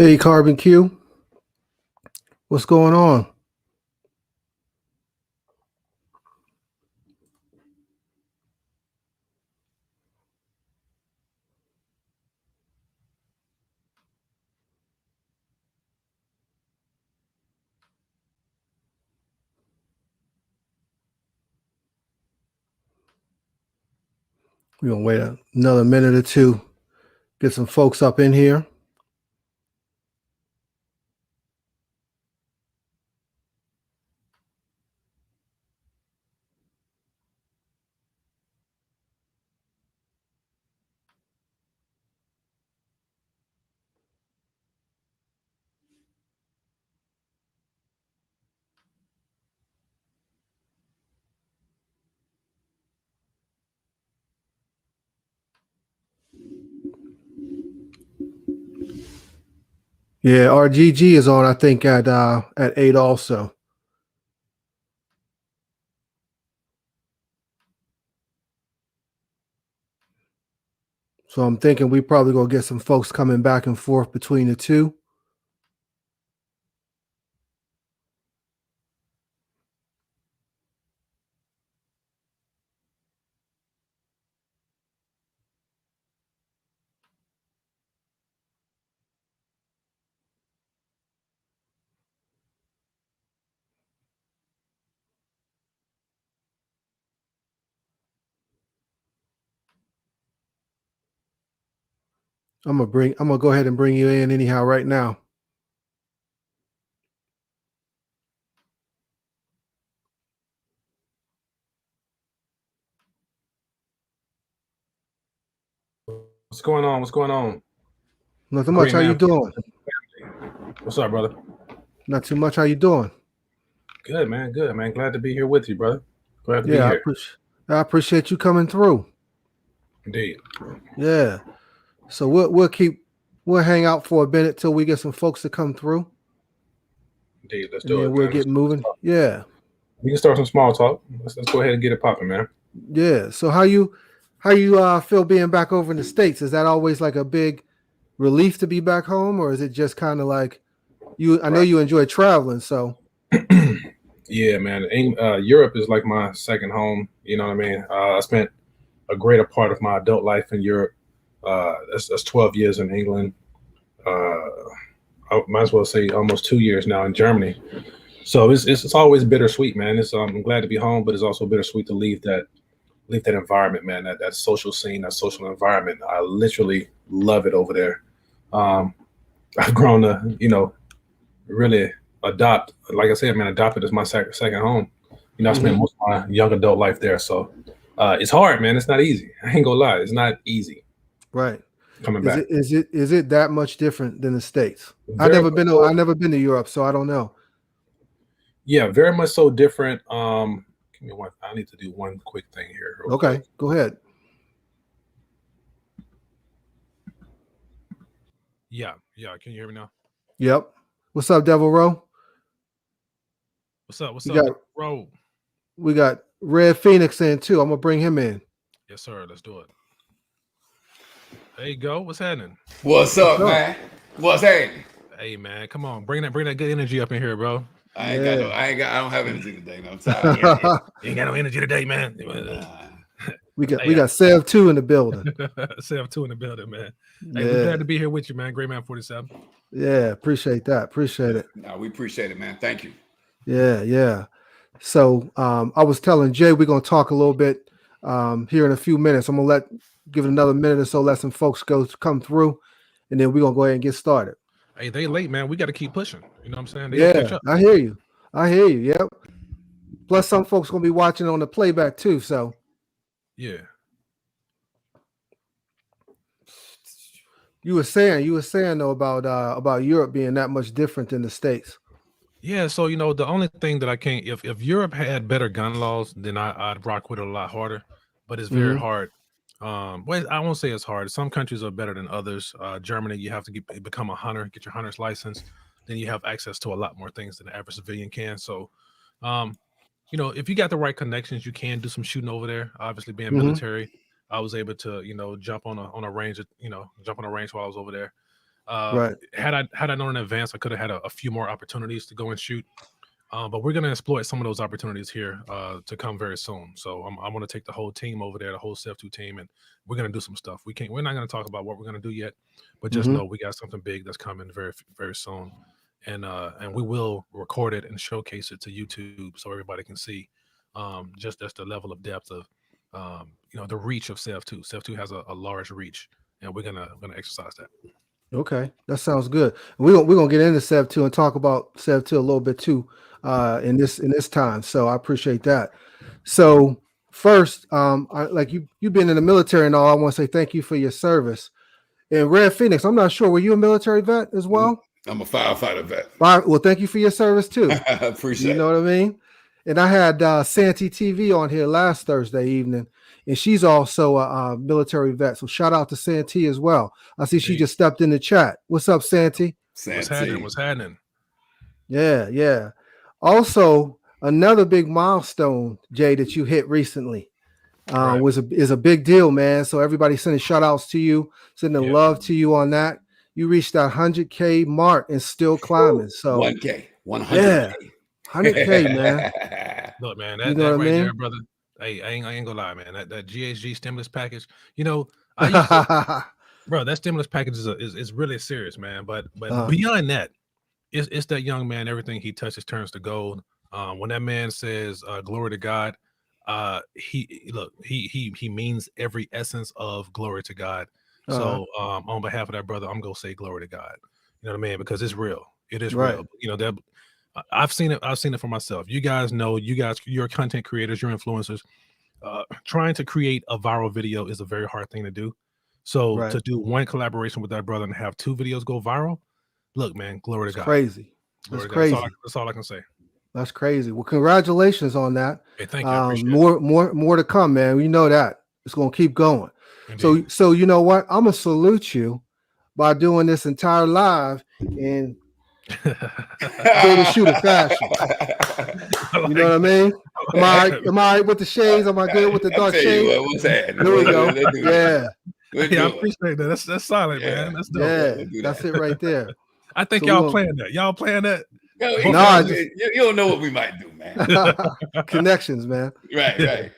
Hey, Carbon Q, what's going on? We're gonna wait another minute or two, get some folks up in here. Yeah, RGG is on, I think, at 8 also. So I'm thinking we probably gonna get some folks coming back and forth between the two. I'm gonna go ahead and bring you in anyhow right now. What's going on? What's going on? Nothing much. How you doing? What's up, brother? Not too much. How you doing? Good, man. Good, man. Glad to be here with you, brother. Glad to be here. I appreciate you coming through. Indeed. Yeah. So we'll hang out for a minute till we get some folks to come through. Indeed. Let's do it. We'll get moving. Yeah. We can start some small talk. Let's go ahead and get it popping, man. Yeah. So how you feel being back over in the States? Is that always like a big relief to be back home, or is it just kind of like I know you enjoy traveling, so yeah, man. Europe is like my second home. You know what I mean? I spent a greater part of my adult life in Europe. That's 12 years in England. I might as well say almost 2 years now in Germany. So it's always bittersweet, man. I'm glad to be home, but it's also bittersweet to leave that environment, man. That social scene, that social environment. I literally love it over there. I've grown to, really adopt. Like I said, man, adopt it as my second home. I spent most of my young adult life there, so it's hard, man. It's not easy. I ain't gonna lie, it's not easy. Right. Coming back. Is it that much different than the States? I've never been to Europe, so I don't know. Yeah, very much so different. Give me one. I need to do one quick thing here. Okay, quick. Go ahead. Yeah. Can you hear me now? Yep. What's up, Devil Row? What's up, Devil Row? We got Red Phoenix in too. I'm gonna bring him in. Yes, sir. Let's do it. There you go. What's happening? What's up, man? What's happening? Hey, man, come on, bring that good energy up in here, bro. I don't have energy today. No, I'm tired. You ain't got no energy today, man. We got Sev 2 in the building. Sev 2 in the building, man. Hey, we're glad to be here with you, man. Greyman47. Yeah, appreciate that. Appreciate it. No, we appreciate it, man. Thank you. Yeah. So I was telling Jay we're gonna talk a little bit here in a few minutes. I'm gonna give it another minute or so, let some folks come through, and then we're gonna go ahead and get started. Hey, they late, man. We got to keep pushing. You know what I'm saying? Yeah, I hear you. Yep. Plus, some folks gonna be watching on the playback too. So, yeah. You were saying though about Europe being that much different than the States. Yeah. So the only thing that I can't, if Europe had better gun laws, then I'd rock with it a lot harder. But it's very hard. Well, I won't say it's hard. Some countries are better than others. Germany, you have to become a hunter, get your hunter's license. Then you have access to a lot more things than the average civilian can. So, if you got the right connections, you can do some shooting over there. Obviously, being military, I was able to, jump on a range, jump on a range while I was over there. Right. Had I known in advance, I could have had a few more opportunities to go and shoot. But we're going to exploit some of those opportunities here to come very soon. So I want to take the whole team over there, the whole SEV2 team, and we're going to do some stuff. We're not going to talk about what we're going to do yet, but just know we got something big that's coming very, very soon. And we will record it and showcase it to YouTube so everybody can see just the level of depth of the reach of SEV2. SEV2 has a large reach, and we're gonna exercise that. Okay, that sounds good. We're gonna get into SEV2 and talk about SEV2 a little bit too in this time. So I appreciate that. So first, like you've been in the military and all. I want to say thank you for your service. And Red Phoenix, I'm not sure, were you a military vet as well? I'm a firefighter vet. Well, thank you for your service too. I appreciate it. You know what I mean? And I had Santee TV on here last Thursday evening, and she's also a military vet. So shout out to Santee as well. I see she just stepped in the chat. What's up, Santee? What's happening? Yeah. Also, another big milestone, Jay, that you hit recently is a big deal, man. So everybody sending shout outs to you, sending love to you on that. You reached that 100K mark and still climbing. So 1K, 100K. Yeah, 100K, man. Look, man, that right there, brother. Hey, I ain't gonna lie, man. That GHG stimulus package, bro, that stimulus package is really serious, man. But beyond that, it's that young man. Everything he touches turns to gold. When that man says "glory to God," he means every essence of glory to God. So on behalf of that brother, I'm gonna say glory to God. You know what I mean? Because it's real. It is real. That I've seen it for myself. You guys know, you're content creators, you're influencers. Trying to create a viral video is a very hard thing to do. So to do one collaboration with that brother and have 2 videos go viral, look, man, glory to God. Crazy. That's crazy. That's all I can say. That's crazy. Well, congratulations on that. Hey, thank you. More to come, man. We know that it's going to keep going. Indeed. So you know what? I'm gonna salute you by doing this entire live in Jay The Shooter fashion. You know what I mean? Am I right with the shades? Am I good with the dark shades? What's that? There we go. Yeah, I appreciate that. That's solid, man. That's dope. Yeah, that's it right there. I think y'all playing that. Y'all playing that? No, you don't know what we might do, man. Connections, man. Right.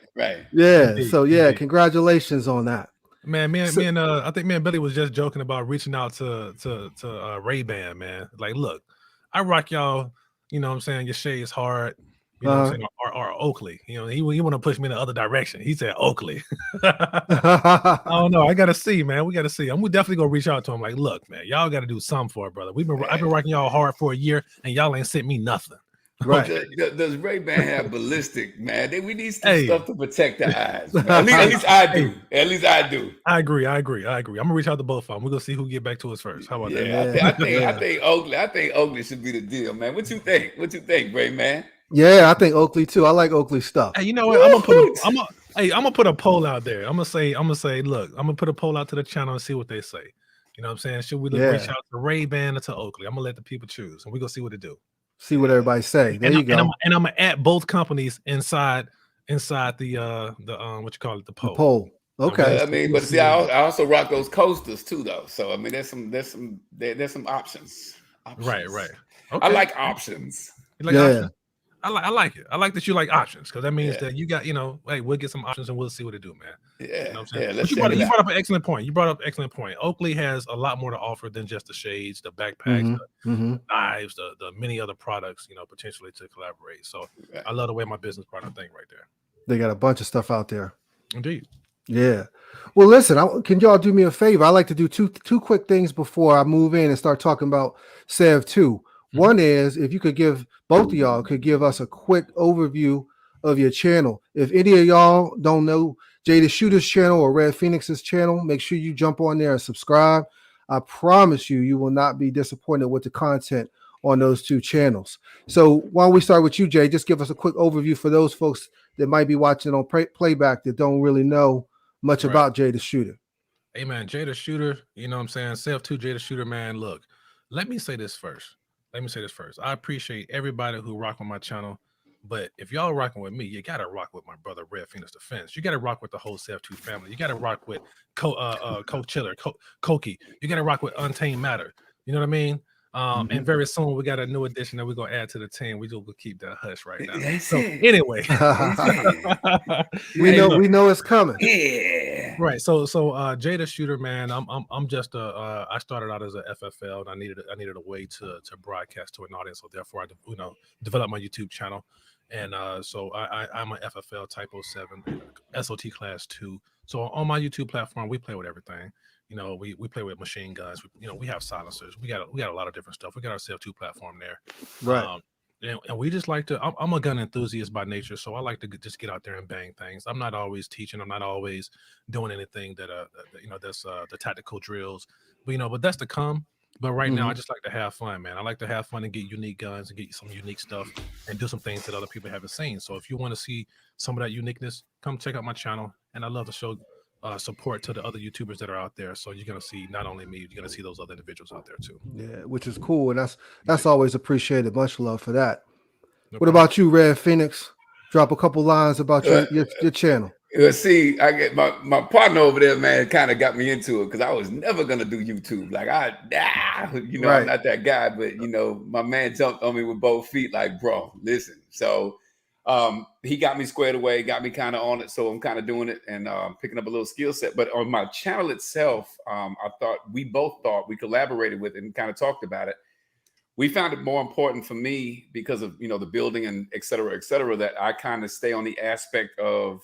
Yeah. Indeed, so congratulations on that. Man, I think me and Billy was just joking about reaching out to Ray-Ban, man. Like, look, I rock y'all, you know what I'm saying? Your shades hard, you know what I'm saying? Or Oakley. You know, he want to push me in the other direction. He said Oakley. I don't know. I gotta see, man. We gotta see. I'm definitely gonna reach out to him. Like, look, man, y'all gotta do something for it, brother. I've been rocking y'all hard for a year, and y'all ain't sent me nothing. Right. Does Ray-Ban have ballistic, man? We need some stuff to protect the eyes. At least I do. At least I do. I agree. I'm gonna reach out to both of them. We're gonna see who get back to us first. How about that? I think Oakley should be the deal, man. What you think? What you think, Ray-Man? Yeah, I think Oakley too. I like Oakley stuff. Hey, you know what? I'm gonna put a poll out there. I'm gonna say, look, I'm gonna put a poll out to the channel and see what they say. You know what I'm saying? Should we reach out to Ray-Ban or to Oakley? I'm gonna let the people choose, and we're gonna see what they do. See what everybody say. There you go. And I'm gonna add both companies inside the what you call it, the poll. The poll. Okay. I mean, but see, I also rock those coasters too, though. So I mean, there's some options. Right. Okay. I like options. You like options? I like it. I like that you like options, because that means that you got, hey, we'll get some options and we'll see what it do, man. Yeah. You know what I'm saying? You brought up an excellent point. Oakley has a lot more to offer than just the shades, the backpacks, the knives, the many other products, potentially to collaborate. So I love the way my business partner think right there. They got a bunch of stuff out there. Indeed. Yeah. Well, listen, can y'all do me a favor? I like to do two quick things before I move in and start talking about SEV2. One is, if you could both of y'all could give us a quick overview of your channel. If any of y'all don't know Jay The Shooter's channel or Red Phoenix's channel, make sure you jump on there and subscribe. I promise you will not be disappointed with the content on those 2 channels. So while we start with you, Jay, just give us a quick overview for those folks that might be watching on playback that don't really know much about Jay The Shooter. Hey, man, Jay The Shooter, you know what I'm saying? SEV2 Jay The Shooter, man. Look, let me say this first. I appreciate everybody who rock on my channel. But if y'all rocking with me, you gotta rock with my brother Red Phoenix Defense. You gotta rock with the whole SEV2 family. You gotta rock with Coach Chiller, Koki. You gotta rock with Untamed Matter. You know what I mean? And very soon we got a new addition that we're gonna add to the team. We just will keep that hush right now. Anyway, we know it's coming. Yeah. Right. So Jay the Shooter, man, I'm just I started out as a FFL and I needed a way to broadcast to an audience. So therefore I developed my YouTube channel. And so I'm an FFL Type 07, SOT Class 2. So on my YouTube platform, we play with everything. We play with machine guns. We have silencers. We got a lot of different stuff. We got our SEV2 platform there. Right. And we just like to. I'm a gun enthusiast by nature, so I like to just get out there and bang things. I'm not always teaching. I'm not always doing anything that's the tactical drills. But that's to come. But right now, I just like to have fun, man. I like to have fun and get unique guns and get some unique stuff and do some things that other people haven't seen. So if you want to see some of that uniqueness, come check out my channel. And I love to show support to the other YouTubers that are out there. So you're gonna see not only me, you're gonna see those other individuals out there too. Yeah, which is cool, and that's always appreciated. Much love for that. What about you, Red Phoenix? Drop a couple lines about your channel. See, I get my partner over there, man, kind of got me into it because I was never gonna do YouTube. Like I'm not that guy, but my man jumped on me with both feet, like, bro, listen. So he got me squared away, got me kind of on it. So I'm kind of doing it and picking up a little skill set. But on my channel itself, we we collaborated with it and kind of talked about it. We found it more important for me because of the building and et cetera, that I kind of stay on the aspect of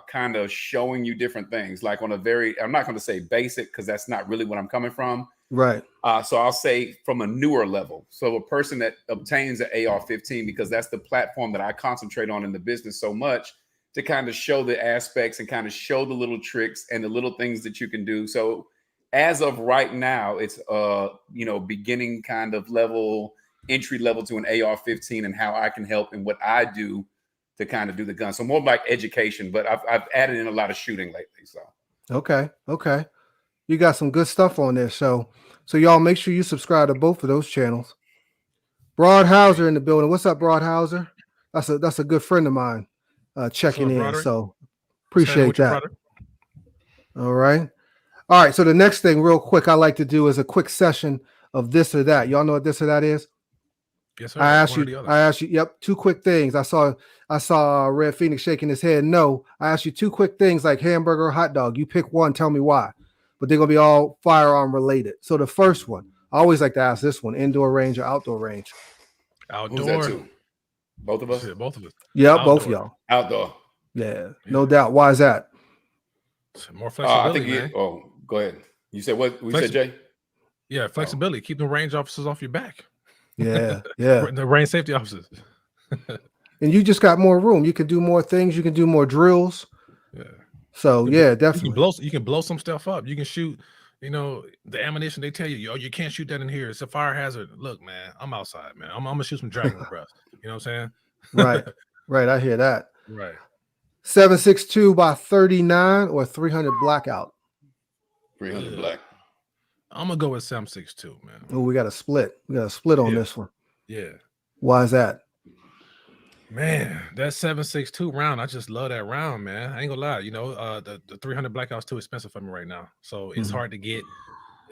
kind of showing you different things, like on a I'm not going to say basic because that's not really what I'm coming from. Right. So I'll say from a newer level. So a person that obtains an AR-15, because that's the platform that I concentrate on in the business so much, to kind of show the aspects and kind of show the little tricks and the little things that you can do. So as of right now, it's beginning kind of level, entry level to an AR-15 and how I can help and what I do to kind of do the gun. So more like education, but I've added in a lot of shooting lately. So okay, you got some good stuff on there. So y'all make sure you subscribe to both of those channels. Broadhauser in the building. What's up, Broadhauser? That's a good friend of mine checking in. Broderick? So appreciate that. All right. So the next thing, real quick, I like to do is a quick session of this or that. Y'all know what this or that is? Yes, sir. I asked you. Yep, two quick things. I saw Red Phoenix shaking his head. No, I asked you two quick things like hamburger or hot dog. You pick one. Tell me why. But they're gonna be all firearm related. So the first one, I always like to ask this one: indoor range or outdoor range? Outdoor. Who's that too? Both of us. Yeah, both of us. Yeah, both of y'all. Outdoor. Yeah, no doubt. Why is that? More flexibility. I think go ahead. You said what? We said, Jay? Yeah, flexibility. Keep the range officers off your back. Yeah. The range safety officers. And you just got more room. You can do more things. You can do more drills. Yeah. So definitely. You can blow some stuff up. You can shoot. The ammunition. They tell you, you can't shoot that in here. It's a fire hazard. Look, man, I'm outside, man. I'm gonna shoot some dragon breath. You know what I'm saying? Right. I hear that. Right. 7.62 by 39 or 300 blackout. 300 black. I'm gonna go with 7.62, man. Oh, we got a split. On this one. Yeah. Why is that? Man, that 7.62 round, I just love that round, man. I ain't gonna lie. The 300 blackout's too expensive for me right now, so it's hard to get.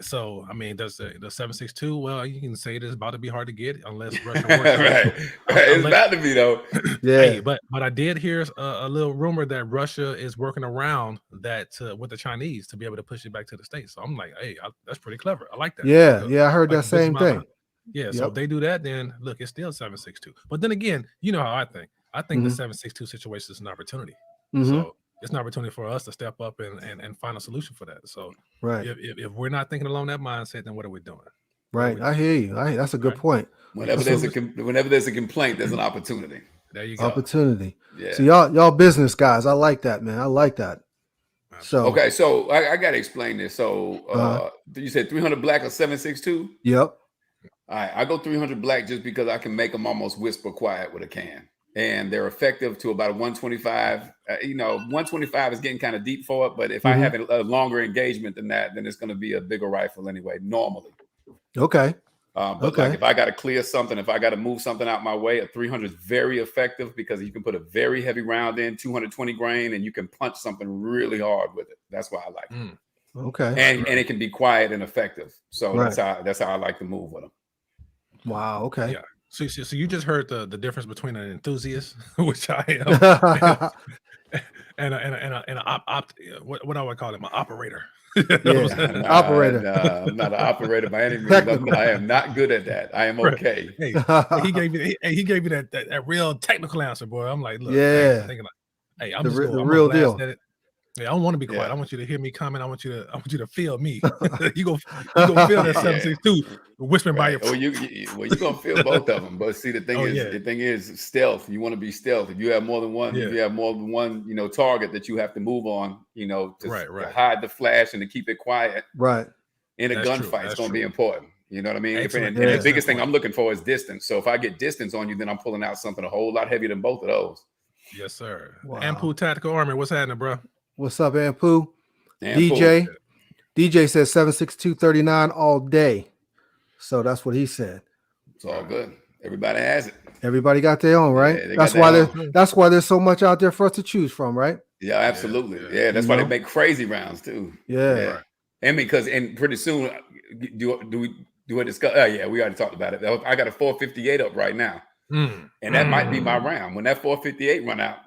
So I mean, does the 7.62? Well, you can say it is about to be hard to get unless Russia works. right. It's about to be though. Yeah. Hey, but I did hear a little rumor that Russia is working around that with the Chinese to be able to push it back to the States. So I'm like, hey, that's pretty clever. I like that. Yeah, I heard that same thing. Yeah, so if they do that, then look, it's still 7.62. But then again, you know how I think. I think the 7.62 situation is an opportunity. So it's an opportunity for us to step up and find a solution for that. So if we're not thinking along that mindset, then what are we doing? Right. I hear you. That's a good point. Whenever there's a complaint, there's an opportunity. There you go. Opportunity. Yeah. So y'all business guys. I like that, man. I like that. So okay, so I gotta explain this. So you said 300 black or 7.62? Yep. All right, I go 300 black just because I can make them almost whisper quiet with a can. And they're effective to about a 125. 125 is getting kind of deep for it, but if I have a longer engagement than that, then it's going to be a bigger rifle anyway, normally. Okay. But like if I got to clear something, if I got to move something out my way, a 300 is very effective because you can put a very heavy round in, 220 grain, and you can punch something really hard with it. That's why I like it. Okay. And it can be quiet and effective. So that's how I like to move with them. Wow. Okay. Yeah. So you just heard the difference between an enthusiast, which I am, and what I would call him, an operator. Operator. I'm not an operator by any means. I am not good at that. I am okay. Hey, he gave me that real technical answer, boy. I'm like, look, thinking like, hey, I'm the just the real deal. Yeah, I don't want to be quiet. I want you to hear me comment. I want you to feel me. you go feel that 762 whispering by your. You gonna feel both of them. But see, the thing is stealth. You want to be stealth. If you have more than one, if you have more than one, target that you have to move on, to hide the flash and to keep it quiet. Right. In a gunfight, it's gonna be important. You know what I mean? And the biggest thing I'm looking for is distance. So if I get distance on you, then I'm pulling out something a whole lot heavier than both of those. Yes, sir. Wow. Ampu Tactical Army, what's happening, bro? What's up, Ampu? DJ says 76239 all day. So that's what he said. It's all good. Everybody has it. Everybody got their own, right? That's why there's so much out there for us to choose from, right? Yeah, absolutely. Yeah, that's why they make crazy rounds too. Yeah. And pretty soon do we discuss? Oh yeah, we already talked about it. I got a 458 up right now. And that might be my round. When that 458 run out,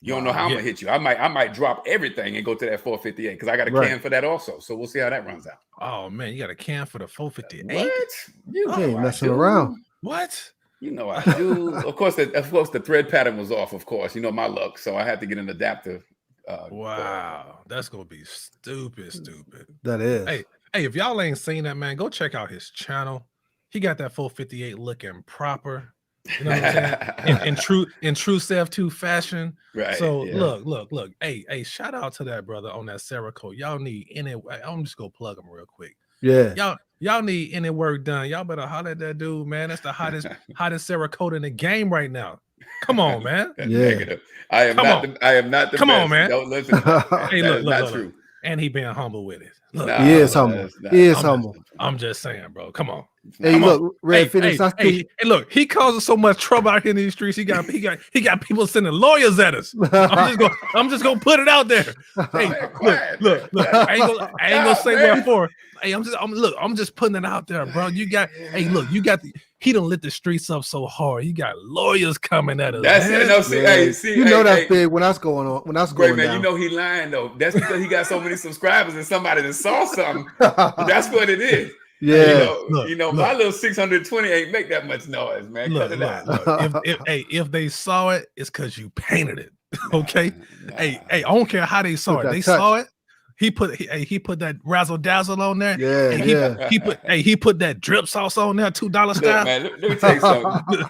you don't know how I'm gonna hit you. I might drop everything and go to that 458 because I got a can for that also. So we'll see how that runs out. Oh man, you got a can for the 458? What? You ain't messing around. What? You know I do. Of course, the thread pattern was off. Of course, my luck. So I had to get an adapter. Wow, that's gonna be stupid. That is. Hey, if y'all ain't seen that, man, go check out his channel. He got that 458 looking proper. You know what I'm saying? in true Sev2 fashion. Right. So look. Hey, shout out to that brother on that Cerakote. Y'all need any. I'm just gonna plug him real quick. Yeah. Y'all need any work done. Y'all better holler at that dude, man. That's the hottest Cerakote in the game right now. Come on, man. Negative. I am not the Come best. on, man. Don't listen to that. Hey, look, not true. And he being humble with it. Look, he is humble. He is humble. I'm just saying, bro. Come on. Hey, look, Red Phoenix. Hey, look, he causing so much trouble out here in these streets. He got people sending lawyers at us. I'm just gonna put it out there. Hey, look. I ain't gonna say what for. Hey, I'm just putting it out there, bro. He done lit the streets up so hard. You got lawyers coming at us. That's it. No, see, that's big when that's going on. When that's going man, down. he lying though. That's because he got so many subscribers and somebody that saw something. That's what it is. Yeah, my little 620 ain't make that much noise, man. Cut it out. If they saw it, it's because you painted it. Okay. Hey, I don't care how they saw it. They saw it. He put that razzle dazzle on there. Yeah, he put that drip sauce on there, $2 style. Man, let me tell you something.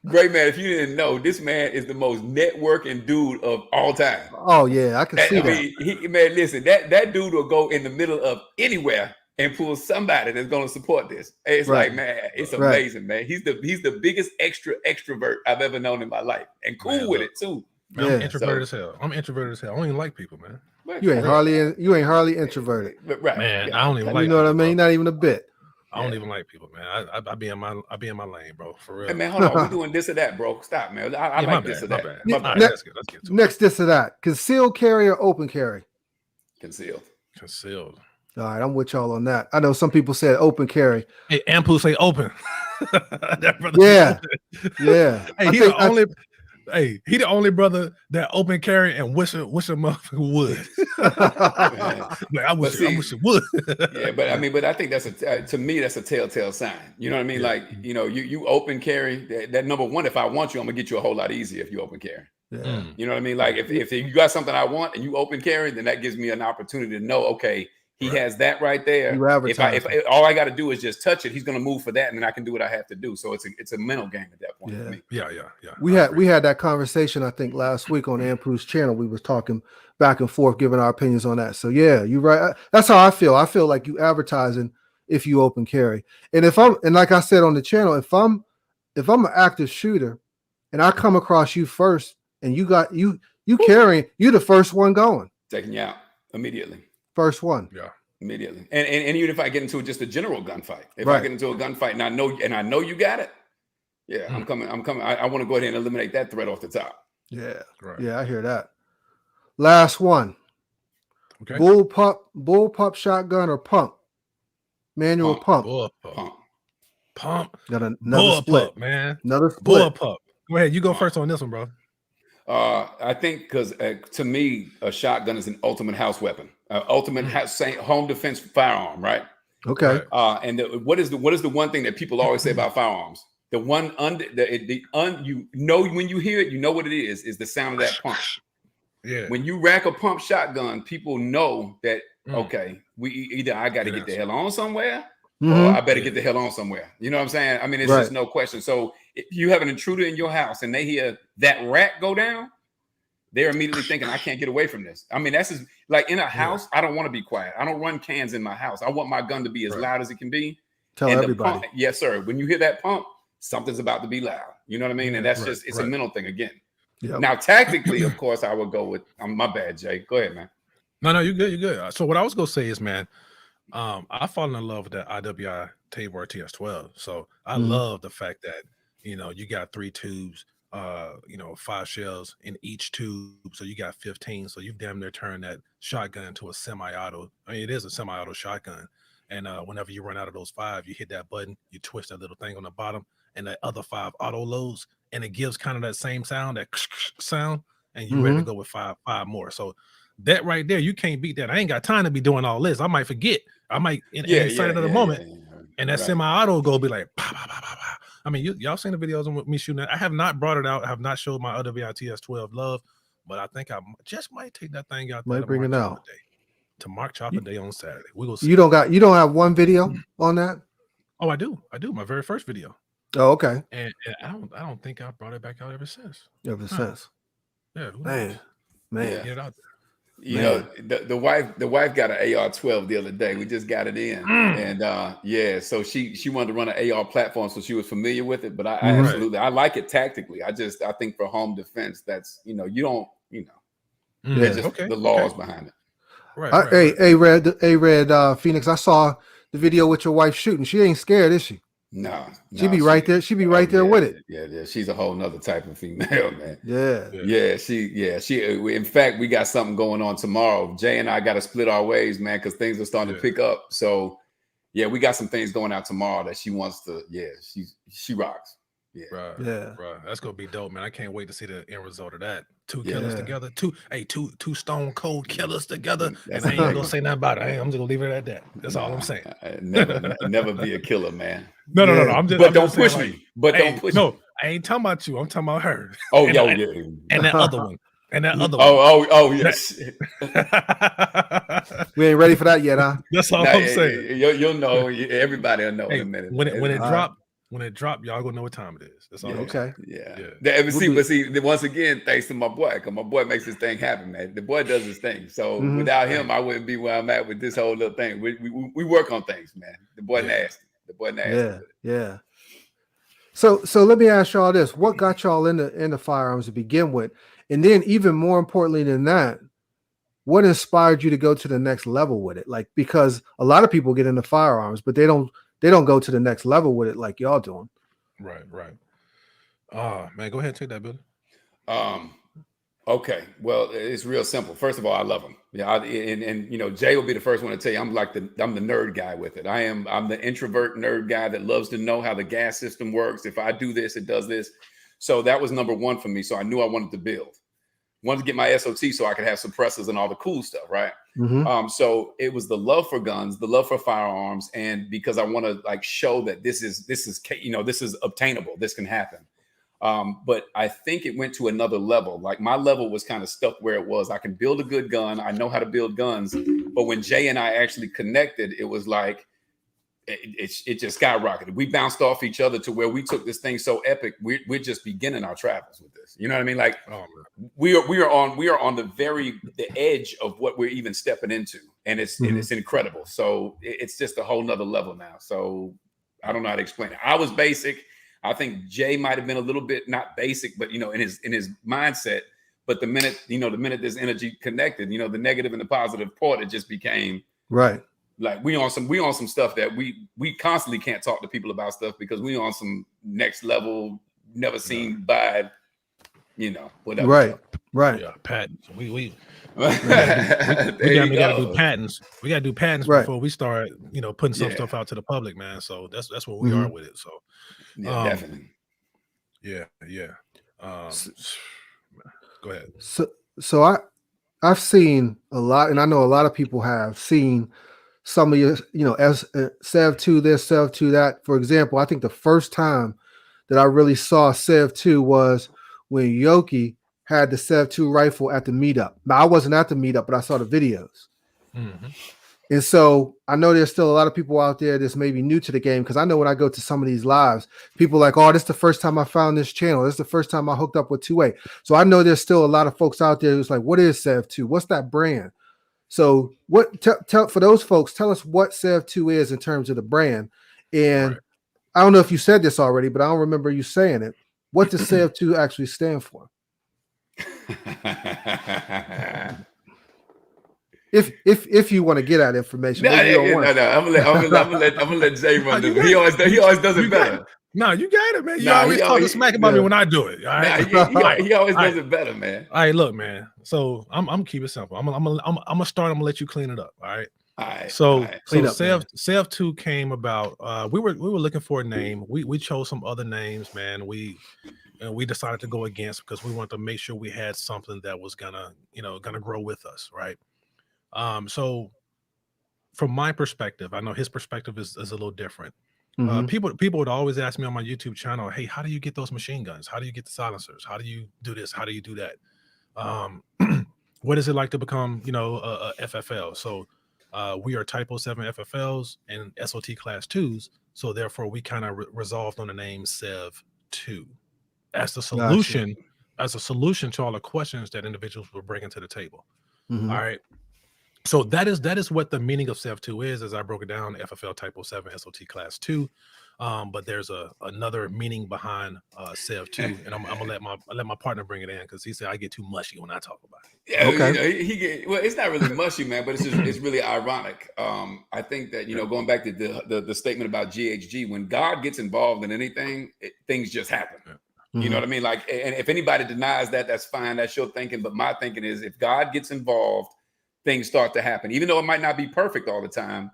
Great man, if you didn't know, this man is the most networking dude of all time. Oh yeah, I can see that. Man, listen, that dude will go in the middle of anywhere and pull somebody that's going to support this. It's like, man, it's amazing, man. He's the biggest extrovert I've ever known in my life, and cool with it too. Man, I'm introverted as hell. I don't even like people, man. You ain't hardly introverted, right? Man, I don't even like. You know what I mean? Not even a bit. I don't even like people, man. I be in my lane, bro. For real. Hey, man, hold on. We doing this or that, bro. Stop, man. I like this or that. Right, let's get to it. Next, this or that. Concealed carry or open carry? Concealed. All right, I'm with y'all on that. I know some people said open carry. Hey, Ampu say open. Yeah. Hey, he the only brother that open carry and wish a motherfucker would. I wish it would. Yeah, but I think that's to me that's a telltale sign. You know what I mean? Yeah. Like, you open carry that number one. If I want you, I'm gonna get you a whole lot easier if you open carry. Yeah. You know what I mean? Like if you got something I want and you open carry, then that gives me an opportunity to know, okay, he has that right there. If all I got to do is just touch it, he's going to move for that, and then I can do what I have to do. So it's a mental game at that point. Yeah. For me. Yeah. We had that conversation I think last week on Ampu's channel. We was talking back and forth, giving our opinions on that. So yeah, you're right. That's how I feel. I feel like you advertising if you open carry, and like I said on the channel, if I'm an active shooter, and I come across you first, and you carrying, you the first one going, taking you out immediately. First one. Yeah. Immediately. And even if I get into just a general gunfight, if Right. I get into a gunfight and I know you got it, yeah, I'm coming. I want to go ahead and eliminate that threat off the top. Yeah. Right. Yeah, I hear that. Last one. Okay. Bull pup shotgun or pump? Manual pump. Pump. Got another Bull split. pup, man. Another Bull split. pup. Go ahead. You go first on this one, bro. I think because to me, a shotgun is an ultimate house weapon, ultimate home defense firearm, right? Okay. And what is the one thing that people always say about firearms? The one you know when you hear it, you know what it is the sound of that pump. Yeah. When you rack a pump shotgun, people know that okay, I got to get the hell on somewhere, or I better get the hell on somewhere. You know what I'm saying? I mean, it's just no question. So if you have an intruder in your house and they hear that rack go down, they're immediately thinking, I can't get away from this. I mean, that's just, like in a house, I don't want to be quiet. I don't run cans in my house. I want my gun to be as loud as it can be. Tell everybody. Pump, yes, sir. When you hear that pump, something's about to be loud. You know what I mean? And that's it's a mental thing again. Yep. Now, tactically, of course, I would go with my bad, Jay. Go ahead, man. No, you're good. You're good. So what I was gonna say is, man, I fallen in love with that IWI Tabor TS12. So I love the fact that you got 3 tubes, 5 shells in each tube, so you got 15. So you've damn near turned that shotgun into a semi-auto. I mean, it is a semi-auto shotgun. And whenever you run out of those 5, you hit that button, you twist that little thing on the bottom, and the other 5 auto loads, and it gives kind of that same sound, that sound, and you're ready to go with five more. So that right there, you can't beat that. I ain't got time to be doing all this. I might forget. I might inside of the moment, and that semi-auto go be like, pow, pow, pow, pow, pow. I mean, y'all seen the videos of me shooting that. I have not brought it out. I have not showed my other VITS-12 love, but I think I just might take that thing out. Might bring it out to Mark Chopper Day on Saturday. We will see. You don't have one video on that? Oh, I do. My very first video. Oh, okay. And I don't think I brought it back out ever since. Since. Yeah, man. Get it out there. You know, the wife got an AR-12 the other day. We just got it in, and so she wanted to run an AR platform, so she was familiar with it. But I absolutely I like it tactically. I think for home defense, that's you don't there's just the laws behind it. Right. Hey, Red Phoenix, I saw the video with your wife shooting. She ain't scared, is she? No, she be right there. She be right there with it. Yeah. She's a whole nother type of female, man. Yeah. She. In fact, we got something going on tomorrow. Jay and I got to split our ways, man, because things are starting to pick up. So, yeah, we got some things going out tomorrow that she wants to. Yeah, she rocks. Yeah. Right. That's gonna be dope, man. I can't wait to see the end result of that. 2 killers together, two stone cold killers together. And I ain't gonna say nothing about it. I'm just gonna leave it at that. That's all I'm saying. Never be a killer, man. No. I'm just. But don't push me. But don't push me. No, I ain't talking about you. I'm talking about her. Oh, and and that other one. And that other one. Oh, yes. We ain't ready for that yet, huh? That's all I'm saying. You'll know. Everybody will know in a minute. When it dropped, y'all gonna know what time it is. That's all. Okay. But see, once again, thanks to my boy, because my boy makes this thing happen, man. The boy does his thing. So without him, I wouldn't be where I'm at with this whole little thing. We work on things, man. The boy nasty. The boy nasty. Yeah. So let me ask y'all this: what got y'all into firearms to begin with, and then even more importantly than that, what inspired you to go to the next level with it? Like, because a lot of people get into firearms, but they don't go to the next level with it like y'all doing. Right. Man, go ahead and take that, Billy. Okay. Well, it's real simple. First of all, I love them. Yeah, and Jay will be the first one to tell you I'm the nerd guy with it. I'm the introvert nerd guy that loves to know how the gas system works. If I do this, it does this. So that was number one for me. So I knew I wanted to build. Wanted to get my SOT so I could have suppressors and all the cool stuff, right? So it was the love for guns, the love for firearms, and because I want to show that this is obtainable, this can happen. But I think it went to another level. Like my level was kind of stuck where it was. I can build a good gun. I know how to build guns. But when Jay and I actually connected, it was like it just skyrocketed. We bounced off each other to where we took this thing so epic. We're just beginning our travels with this. You know what I mean? Like we are on the edge of what we're even stepping into, and it's incredible. So it's just a whole nother level now. So I don't know how to explain it. I was basic. I think Jay might have been a little bit not basic, but in his mindset. But the minute this energy connected, the negative and the positive part, it just became right. Like we on some stuff that we constantly can't talk to people about stuff because we on some next level, never seen by, whatever. Right. Right. Yeah, patents. We gotta do patents. We gotta do patents before we start, putting some stuff out to the public, man. So that's where we are with it. So definitely. Yeah. Go ahead. So I've seen a lot, and I know a lot of people have seen some of your, as SEV2 this, SEV2 that. For example, I think the first time that I really saw SEV2 was when Yoki had the SEV2 rifle at the meetup. Now, I wasn't at the meetup, but I saw the videos. Mm-hmm. And so I know there's still a lot of people out there that's maybe new to the game, because I know when I go to some of these lives, people are like, oh, this is the first time I found this channel. This is the first time I hooked up with 2A. So I know there's still a lot of folks out there who's like, what is SEV2? What's that brand? So tell for those folks, tell us what SEV2 is in terms of the brand. And I don't know if you said this already, but I don't remember you saying it. What does SEV2 actually stand for? If you want to get that information, no. I'm gonna let Jay run this. He always does it better. No, you got it, man. You always talking smack about me when I do it. All right? He always does it better, man. All right, look, man. So I'm keep it simple. I'm gonna start. I'm gonna let you clean it up. All right. All right. So SEV2 came about. We were looking for a name. We chose some other names, man. We decided to go against because we wanted to make sure we had something that was gonna grow with us, right? So from my perspective, I know his perspective is a little different. Mm-hmm. People would always ask me on my YouTube channel, hey, how do you get those machine guns? How do you get the silencers? How do you do this? How do you do that? What is it like to become, a FFL? So we are Type 07 FFLs and SOT class 2s. So therefore we kind of resolved on the name SEV2 as the solution, to all the questions that individuals were bringing to the table. Mm-hmm. All right. So that is what the meaning of SEV2 is, as I broke it down, FFL Type 07 SOT class 2. But there's another meaning behind SEV2, and I'm gonna let my partner bring it in because he said I get too mushy when I talk about it. Yeah, okay. Well, it's not really mushy, man, but it's really ironic. I think that going back to the statement about GHG, when God gets involved in anything, things just happen. Yeah. You know what I mean? Like, and if anybody denies that, that's fine. That's your thinking. But my thinking is, if God gets involved, things start to happen, even though it might not be perfect all the time.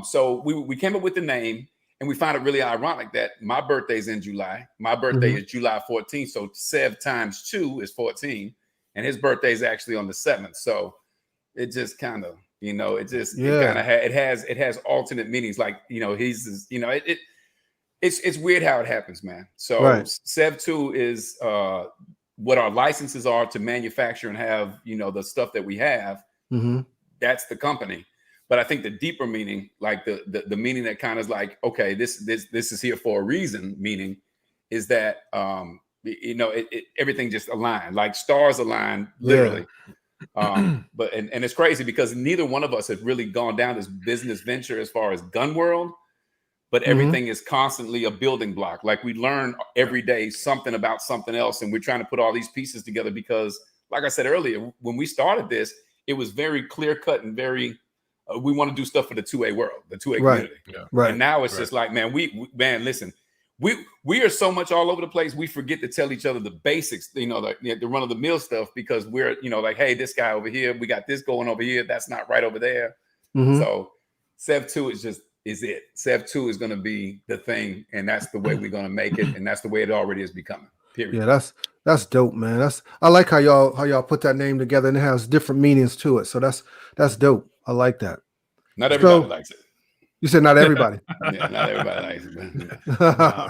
So we came up with the name, and we found it really ironic that my birthday's in July. My birthday is July 14th. So SEV times 2 is 14, and his birthday is actually on the 7th. So it just kind of, it has alternate meanings. Like, it's weird how it happens, man. So SEV2 is what our licenses are to manufacture and have, the stuff that we have. Mm-hmm. That's the company. But I think the deeper meaning, like the meaning that kind of is like, okay, this is here for a reason, meaning is that everything just aligned, like stars aligned, literally. But it's crazy because neither one of us have really gone down this business venture as far as gun world, but everything is constantly a building block. Like we learn every day something about something else, and we're trying to put all these pieces together because, like I said earlier, when we started this, it was very clear cut and very. We want to do stuff for the 2A world, the 2A community. Yeah. Right. And now it's just like, man, listen, we are so much all over the place. We forget to tell each other the basics, the run of the mill stuff, because we're, like, hey, this guy over here, we got this going over here. That's not right over there. Mm-hmm. So SEV2 is it. SEV2 is going to be the thing. And that's the way we're going to make it. And that's the way it already is becoming. Period. Yeah, that's dope, man. I like how y'all put that name together, and it has different meanings to it. So that's dope. I like that. Not everybody likes it. You said not everybody. Yeah, not everybody likes it, man.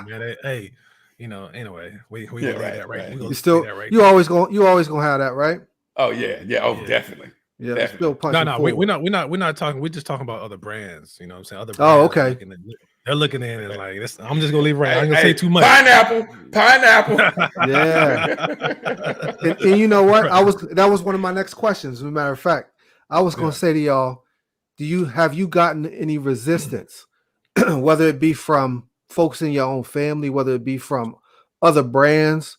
Man, hey, anyway, we gonna that right. You always gonna have that, right? Oh yeah. Definitely. Yeah, definitely. Still punching forward. we're not talking. We're just talking about other brands. You know what I'm saying? Other brands. Oh, okay. They're looking in and like this. I'm just gonna leave it right. I'm gonna say too much. Pineapple. Yeah. and you know what? That was one of my next questions. As a matter of fact, I was gonna say to y'all, have you gotten any resistance, whether it be from folks in your own family, whether it be from other brands,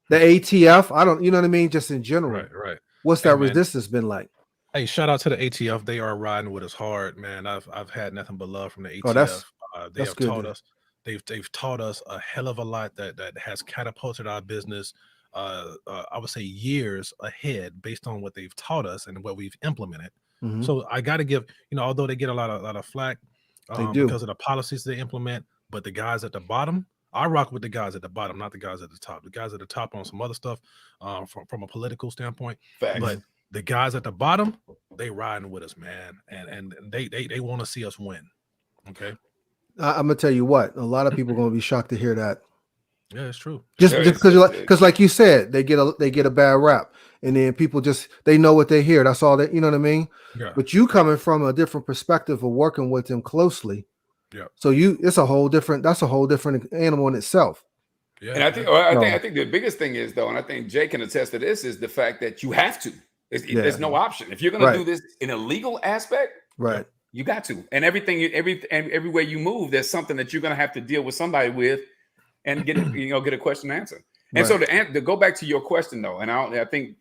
the ATF? I don't, you know what I mean? Just in general. Right. What's that resistance been like? Hey, shout out to the ATF. They are riding with us hard, man. I've had nothing but love from the ATF. Oh, that's They that's have good. taught us. They've taught us a hell of a lot that has catapulted our business. I would say years ahead based on what they've taught us and what we've implemented. Mhm. So I got to give, although they get a lot of flack They do. because of the policies they implement, but the guys at the bottom, I rock with the guys at the bottom, not the guys at the top. The guys at the top on some other stuff from a political standpoint, Facts. but the guys at the bottom, they riding with us, man, and they want to see us win. Okay, I'm gonna tell you what, a lot of people are gonna be shocked to hear that. yeah, it's true. Just Yeah, because like you said, they get a bad rap, and then people they know what they hear. That's all that, you know what I mean. Yeah, But you coming from a different perspective of working with them closely, yeah. so that's a whole different animal in itself. Yeah, And I think the biggest thing is though, and I think Jay can attest to this, is the fact that you have to. There's no option. If you're going to do this in a legal aspect, Right. you got to. And everywhere you move, there's something that you're going to have to deal with somebody with, and get a question answered. And so to go back to your question though, and I think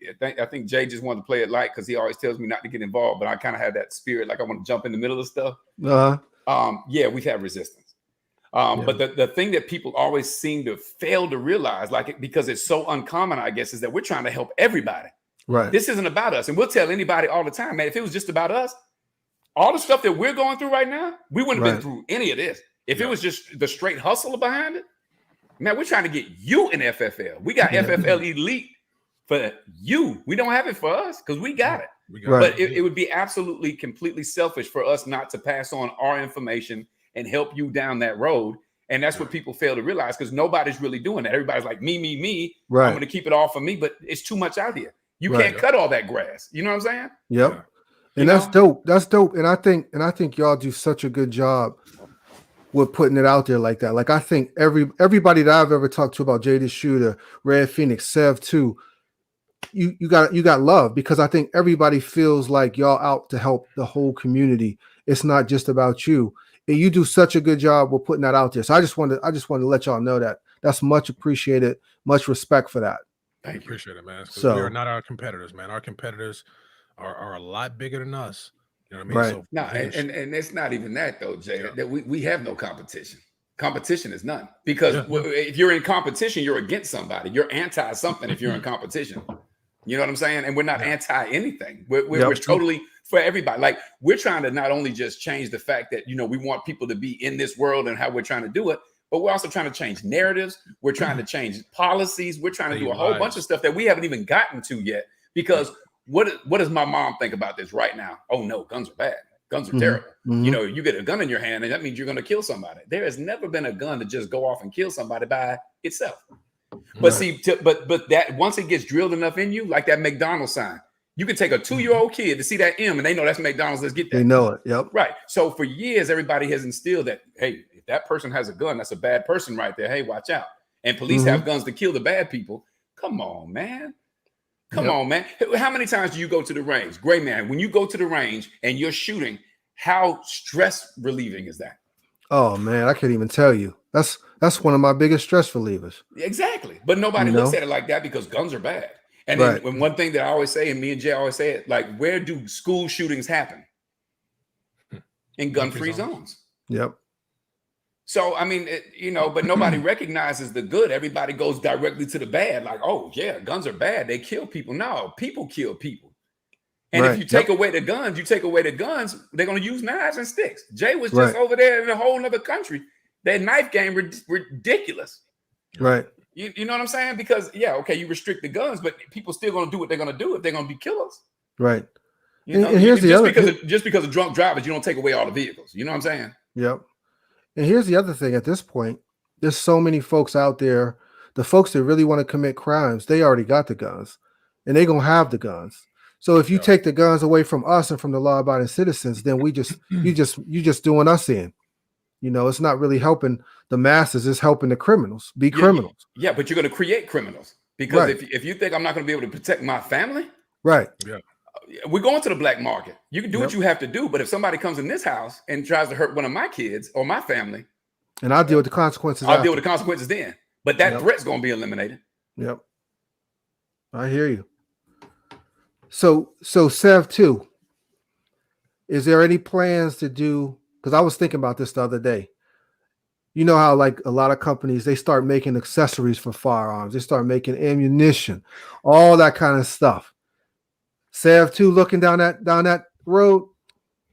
Jay just wanted to play it light because he always tells me not to get involved, but I kind of have that spirit, like I want to jump in the middle of stuff. Yeah, we've had resistance. But the thing that people always seem to fail to realize, because it's so uncommon, I guess, is that we're trying to help everybody. Right. This isn't about us. And we'll tell anybody all the time, man, if it was just about us, all the stuff that we're going through right now, we wouldn't have been through any of this. If it was just the straight hustle behind it, man, we're trying to get you in FFL. We got FFL-Elite for you. We don't have it for us because we got it. But it would be absolutely, completely selfish for us not to pass on our information and help you down that road. And that's what people fail to realize, because nobody's really doing that. Everybody's like, me. Right. I'm going to keep it all for me, but it's too much out here. You can't cut all that grass. You know what I'm saying? Yep. Yeah. And that's dope. That's dope. And I think y'all do such a good job with putting it out there like that. Like, I think everybody that I've ever talked to about Jay The Shooter, Red Phoenix, Sev too, you got love, because I think everybody feels like y'all out to help the whole community. It's not just about you. And you do such a good job with putting that out there. So I just wanted to let y'all know that. That's much appreciated. Much respect for that. Thank you. Appreciate it, man. So we are not our competitors, man. Our competitors are a lot bigger than us. You know what I mean? Right. So, no, and it's not even that though, Jay. Yeah. That we have no competition. Competition is none. Because if you're in competition, you're against somebody. You're anti something if you're in competition. You know what I'm saying? And we're not anti anything. We're totally for everybody. Like, we're trying to not only just change the fact that, we want people to be in this world and how we're trying to do it, but we're also trying to change narratives. We're trying to change policies. We're trying to do a whole bunch of stuff that we haven't even gotten to yet. Because what does my mom think about this right now? Oh no, guns are bad. Guns are terrible. Mm-hmm. You get a gun in your hand and that means you're going to kill somebody. There has never been a gun to just go off and kill somebody by itself. But see, but that once it gets drilled enough in you, like that McDonald's sign, you can take a 2-year-old kid to see that M and they know that's McDonald's. Let's get that. They know it. Yep. Right. So for years, everybody has instilled that, hey, if that person has a gun, that's a bad person right there. Hey, watch out. And police have guns to kill the bad people. Come on, man. Come on, man. How many times do you go to the range? Gray man, when you go to the range and you're shooting, how stress relieving is that? Oh man, I can't even tell you. That's one of my biggest stress relievers. Exactly. But nobody looks at it like that because guns are bad. And then one thing that I always say, and me and Jay always say it, like, where do school shootings happen? In gun-free zones. Yep. So, I mean, but nobody recognizes the good. Everybody goes directly to the bad. Like, oh, yeah, guns are bad. They kill people. No, people kill people. And if you take away the guns, they're going to use knives and sticks. Jay was just over there in a whole other country. Their knife game ridiculous. Right. You know what I'm saying? Because, you restrict the guns, but people still going to do what they're going to do if they're going to be killers. Right. And here's the other just because of drunk drivers, you don't take away all the vehicles. You know what I'm saying? Yep. And here's the other thing. At this point, there's so many folks out there. The folks that really want to commit crimes, they already got the guns, and they're gonna have the guns. So if you take the guns away from us and from the law-abiding citizens, then you just doing us in. It's not really helping the masses. It's helping the criminals be criminals. Yeah, but you're going to create criminals because if you think I'm not going to be able to protect my family, right? Yeah. We're going to the black market. You can do what you have to do, but if somebody comes in this house and tries to hurt one of my kids or my family, and I'll deal with the consequences. I'll deal with the consequences then. But that threat's going to be eliminated. Yep. I hear you. So Sev too, is there any plans to do? Because I was thinking about this the other day. You know how like a lot of companies, they start making accessories for firearms. They start making ammunition, all that kind of stuff. SEV2 looking down that road.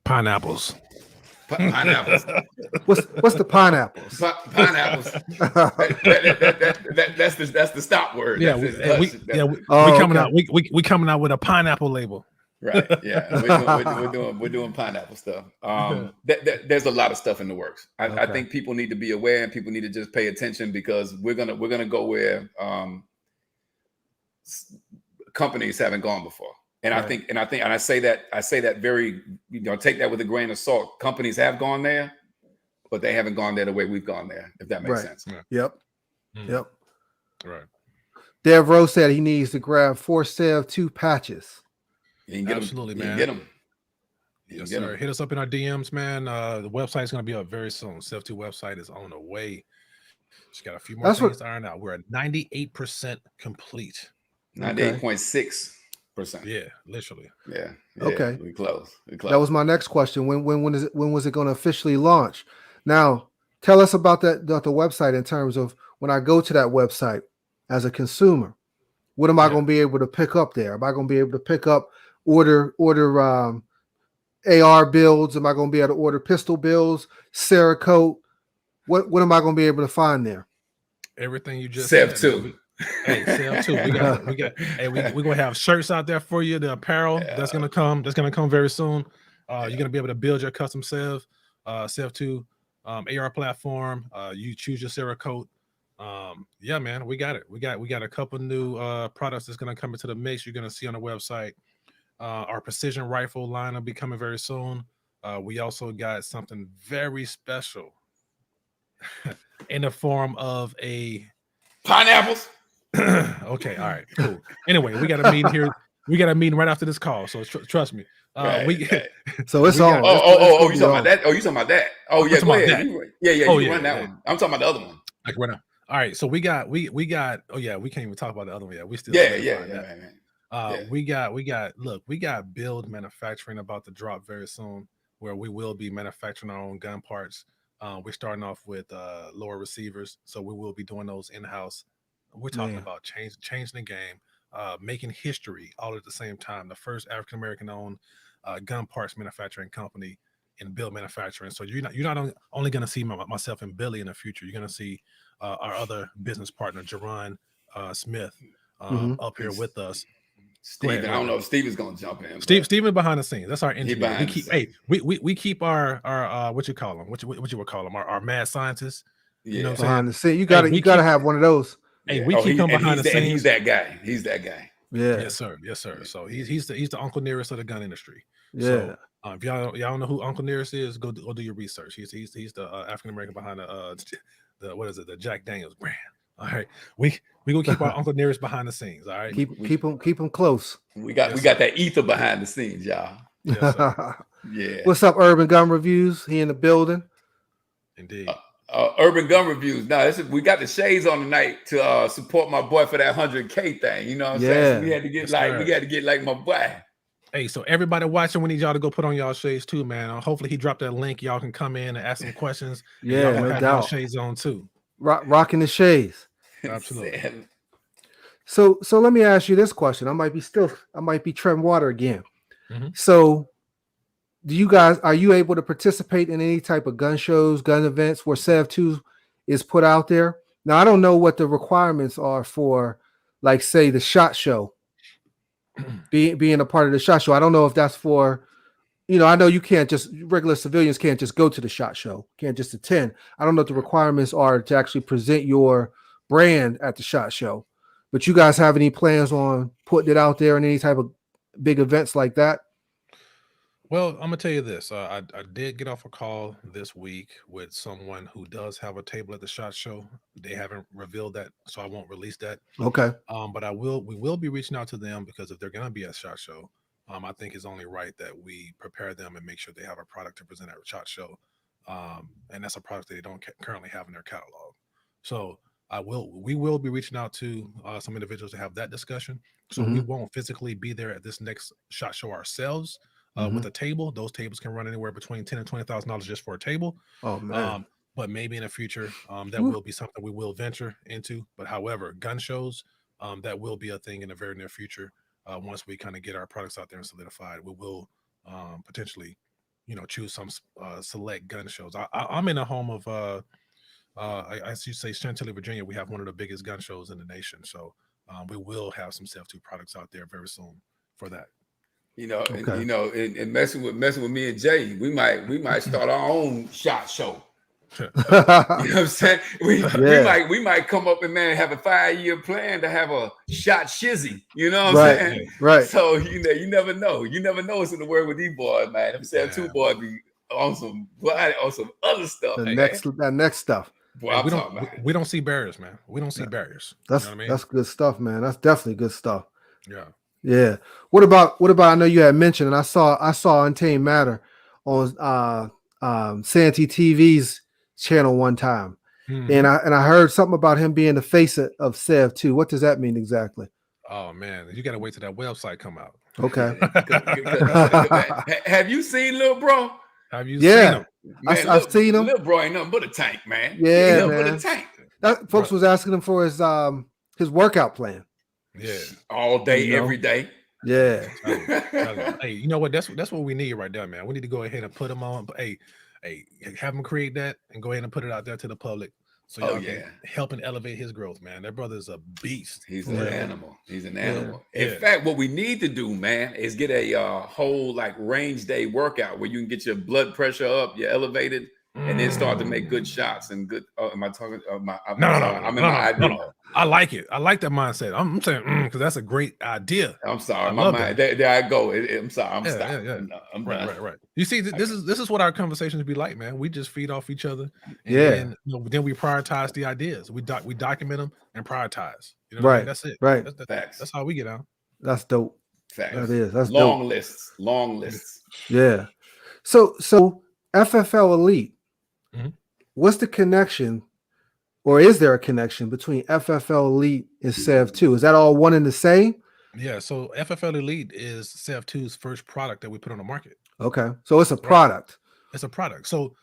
Pineapples. Pineapples. What's the pineapples? Pineapples. That's the stop word. Yeah, we coming out. We coming out with a pineapple label. Right. Yeah, we're doing pineapple stuff. There's a lot of stuff in the works. I think people need to be aware, and people need to just pay attention, because we're gonna go where companies haven't gone before. And right. I say that very, take that with a grain of salt. Companies have gone there, but they haven't gone there the way we've gone there, if that makes sense. Yeah. Yep. Yep. Right. Dev Rose said he needs to grab 4 SEV2 patches. You can get absolutely, them. man. You can get them. Yes, sir. Hit us up in our DMs, man. The website is going to be up very soon. SEV2 website is on the way. Just got a few more things to iron out. We're at 98% complete. 98.6%. Yeah, literally. Yeah. Okay. We close. That was my next question. When was it going to officially launch? Now, tell us about the website in terms of when I go to that website as a consumer. What am I going to be able to pick up there? Am I going to be able to pick up order AR builds? Am I going to be able to order pistol builds, Cerakote? What am I going to be able to find there? Everything you just SEV2. Hey, SEV2. We got. Hey, we're gonna have shirts out there for you. The apparel that's gonna come. That's gonna come very soon. You're gonna be able to build your custom SEV2 AR platform. You choose your Cerakote. Yeah, man, we got it. We got a couple new products that's gonna come into the mix. You're gonna see on the website. Our precision rifle line will be coming very soon. We also got something very special in the form of a pineapples. Okay, all right, cool. Anyway, we got a meeting here. We got a meeting right after this call, so trust me. So it's on. You talking about that? Oh, you talking about that? Oh, yeah, go ahead. You run that one. I'm talking about the other one. Like right now. All right, so we got. Oh yeah, we can't even talk about the other one yet. We still. We got build manufacturing about to drop very soon, where we will be manufacturing our own gun parts. We're starting off with lower receivers, so we will be doing those in-house. We're talking about changing the game, making history all at the same time. The first African American owned gun parts manufacturing company in build manufacturing. So you're not only going to see myself and Billy in the future. You're going to see our other business partner, Jerron Smith, up here with us. Steven, I don't know if Steve is going to jump in. Steven behind the scenes. That's our engineer. We keep our what you call them? What you would call them? Our mad scientists. You know what I'm saying? Behind the scenes. You got to have one of those. Hey, we keep him behind the scenes. He's that guy. He's that guy. Yeah. Yes, sir. So he's the Uncle Nearest of the gun industry. Yeah. So if y'all don't know who Uncle Nearest is, go do your research. He's the African American behind the what is it? The Jack Daniels brand. All right, we gonna keep our Uncle Nearest behind the scenes. All right, keep them close. We got that ether behind the scenes, y'all. Yes, sir. Yeah. What's up, Urban Gun Reviews? He in the building. Indeed. Urban Gun Reviews. Now we got the shades on tonight to support my boy for that 100K thing. You know what I'm saying? So we had to get like my boy. Hey, so everybody watching, we need y'all to go put on y'all shades too, man. Hopefully he dropped that link. Y'all can come in and ask some questions. Yeah, no doubt. Shades on too. Rocking the shades. Absolutely. So let me ask you this question. I might be treading water again. Mm-hmm. So are you able to participate in any type of gun shows, gun events where SEV2 is put out there? Now, I don't know what the requirements are for, like, say, the SHOT Show, being a part of the SHOT Show. I don't know if that's for, I know you can't just, regular civilians can't just go to the SHOT Show, can't just attend. I don't know what the requirements are to actually present your brand at the SHOT Show. But you guys have any plans on putting it out there in any type of big events like that? Well, I'm gonna tell you this. I did get off a call this week with someone who does have a table at the SHOT Show. They haven't revealed that, so I won't release that. Okay. But we will be reaching out to them, because if they're gonna be at SHOT Show, I think it's only right that we prepare them and make sure they have a product to present at a SHOT Show. And that's a product that they don't currently have in their catalog. So we will be reaching out to some individuals to have that discussion. So we won't physically be there at this next SHOT Show ourselves. with a table. Those tables can run anywhere between $10,000 and $20,000 just for a table. Oh man. But maybe in the future, that will be something we will venture into. But however, gun shows, that will be a thing in the very near future. Once we kind of get our products out there and solidified, we will potentially, choose some select gun shows. I'm in a home of, I should say, Chantilly, Virginia. We have one of the biggest gun shows in the nation. So we will have some SEV2 products out there very soon for that. And messing with me and Jay, we might start our own shot show. You know what I'm saying? We might come up and have a 5-year plan to have a shot shizzy. You know what I'm saying? Right. So you never know. You never know what's in the word with these boys, man. I'm saying two boys be on some other stuff. That next stuff. Boy, we don't see barriers, man. We don't see barriers. That's that's good stuff, man. That's definitely good stuff. Yeah. Yeah. What about I know you had mentioned, and I saw Untamed Matter on Santee TV's channel one time. And I heard something about him being the face of SEV2. What does that mean exactly? Oh man, you gotta wait till that website come out. Okay. Have you seen Lil Bro? Have you seen him? Man, I've seen him. Lil Bro ain't nothing but a tank, man. Yeah, man. But a tank. Folks was asking him for his workout plan. Yeah. All day, every day. Yeah. Hey, you know what? That's what we need right there, man. We need to go ahead and put them on. Hey, have him create that and go ahead and put it out there to the public. So y'all can help and elevate his growth, man. That brother's a beast. He's an animal. He's an animal. In fact, what we need to do, man, is get a whole range day workout where you can get your blood pressure up, you're elevated, and then start to make good shots and good. Am I talking? No. I like it. I like that mindset. I'm saying because that's a great idea. I'm sorry, my mind. There I go. I'm sorry. I'm stopping. Yeah. I'm right. You see, this is what our conversations be like, man. We just feed off each other. And then we prioritize the ideas. We document them and prioritize. You know what I mean? That's it. Right. That's how we get out. That's dope. Facts. That is. That's long dope. lists. Yeah. So FFL-Elite. What's the connection, or is there a connection between FFL-Elite and SEV2? Is that all one and the same? Yeah. So FFL-Elite is SEV2's first product that we put on the market. Okay. So it's a product. It's a product. So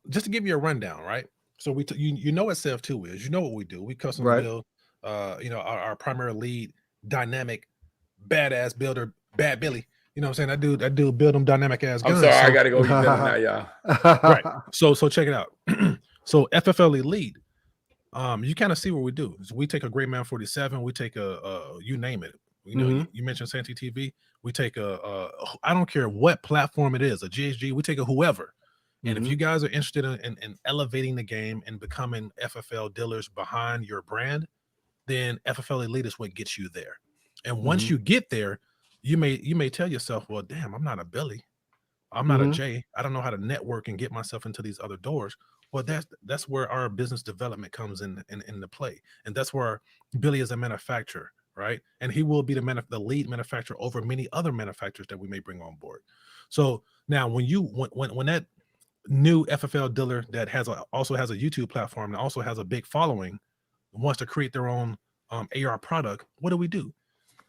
just to give you a rundown, right? So you know what SEV2 is. You know what we do. We custom build. Our primary lead, dynamic, badass builder, Bad Billy. You know what I'm saying? That dude build them dynamic ass guns. I'm sorry, I gotta go eat dinner now, y'all. Right. So check it out. So FFL-Elite, you kind of see what we do. So we take a Greyman47, we take you name it. You mentioned Santee TV. We take I don't care what platform it is, a GHG, we take a whoever. And if you guys are interested in elevating the game and becoming FFL dealers behind your brand, then FFL-Elite is what gets you there. And once you get there, you may tell yourself, well, damn, I'm not a Billy. I'm not a Jay. I don't know how to network and get myself into these other doors. Well, that's where our business development comes into play. And that's where Billy is a manufacturer, right? And he will be the lead manufacturer over many other manufacturers that we may bring on board. So now when that new FFL dealer that also has a YouTube platform and also has a big following wants to create their own AR product, what do?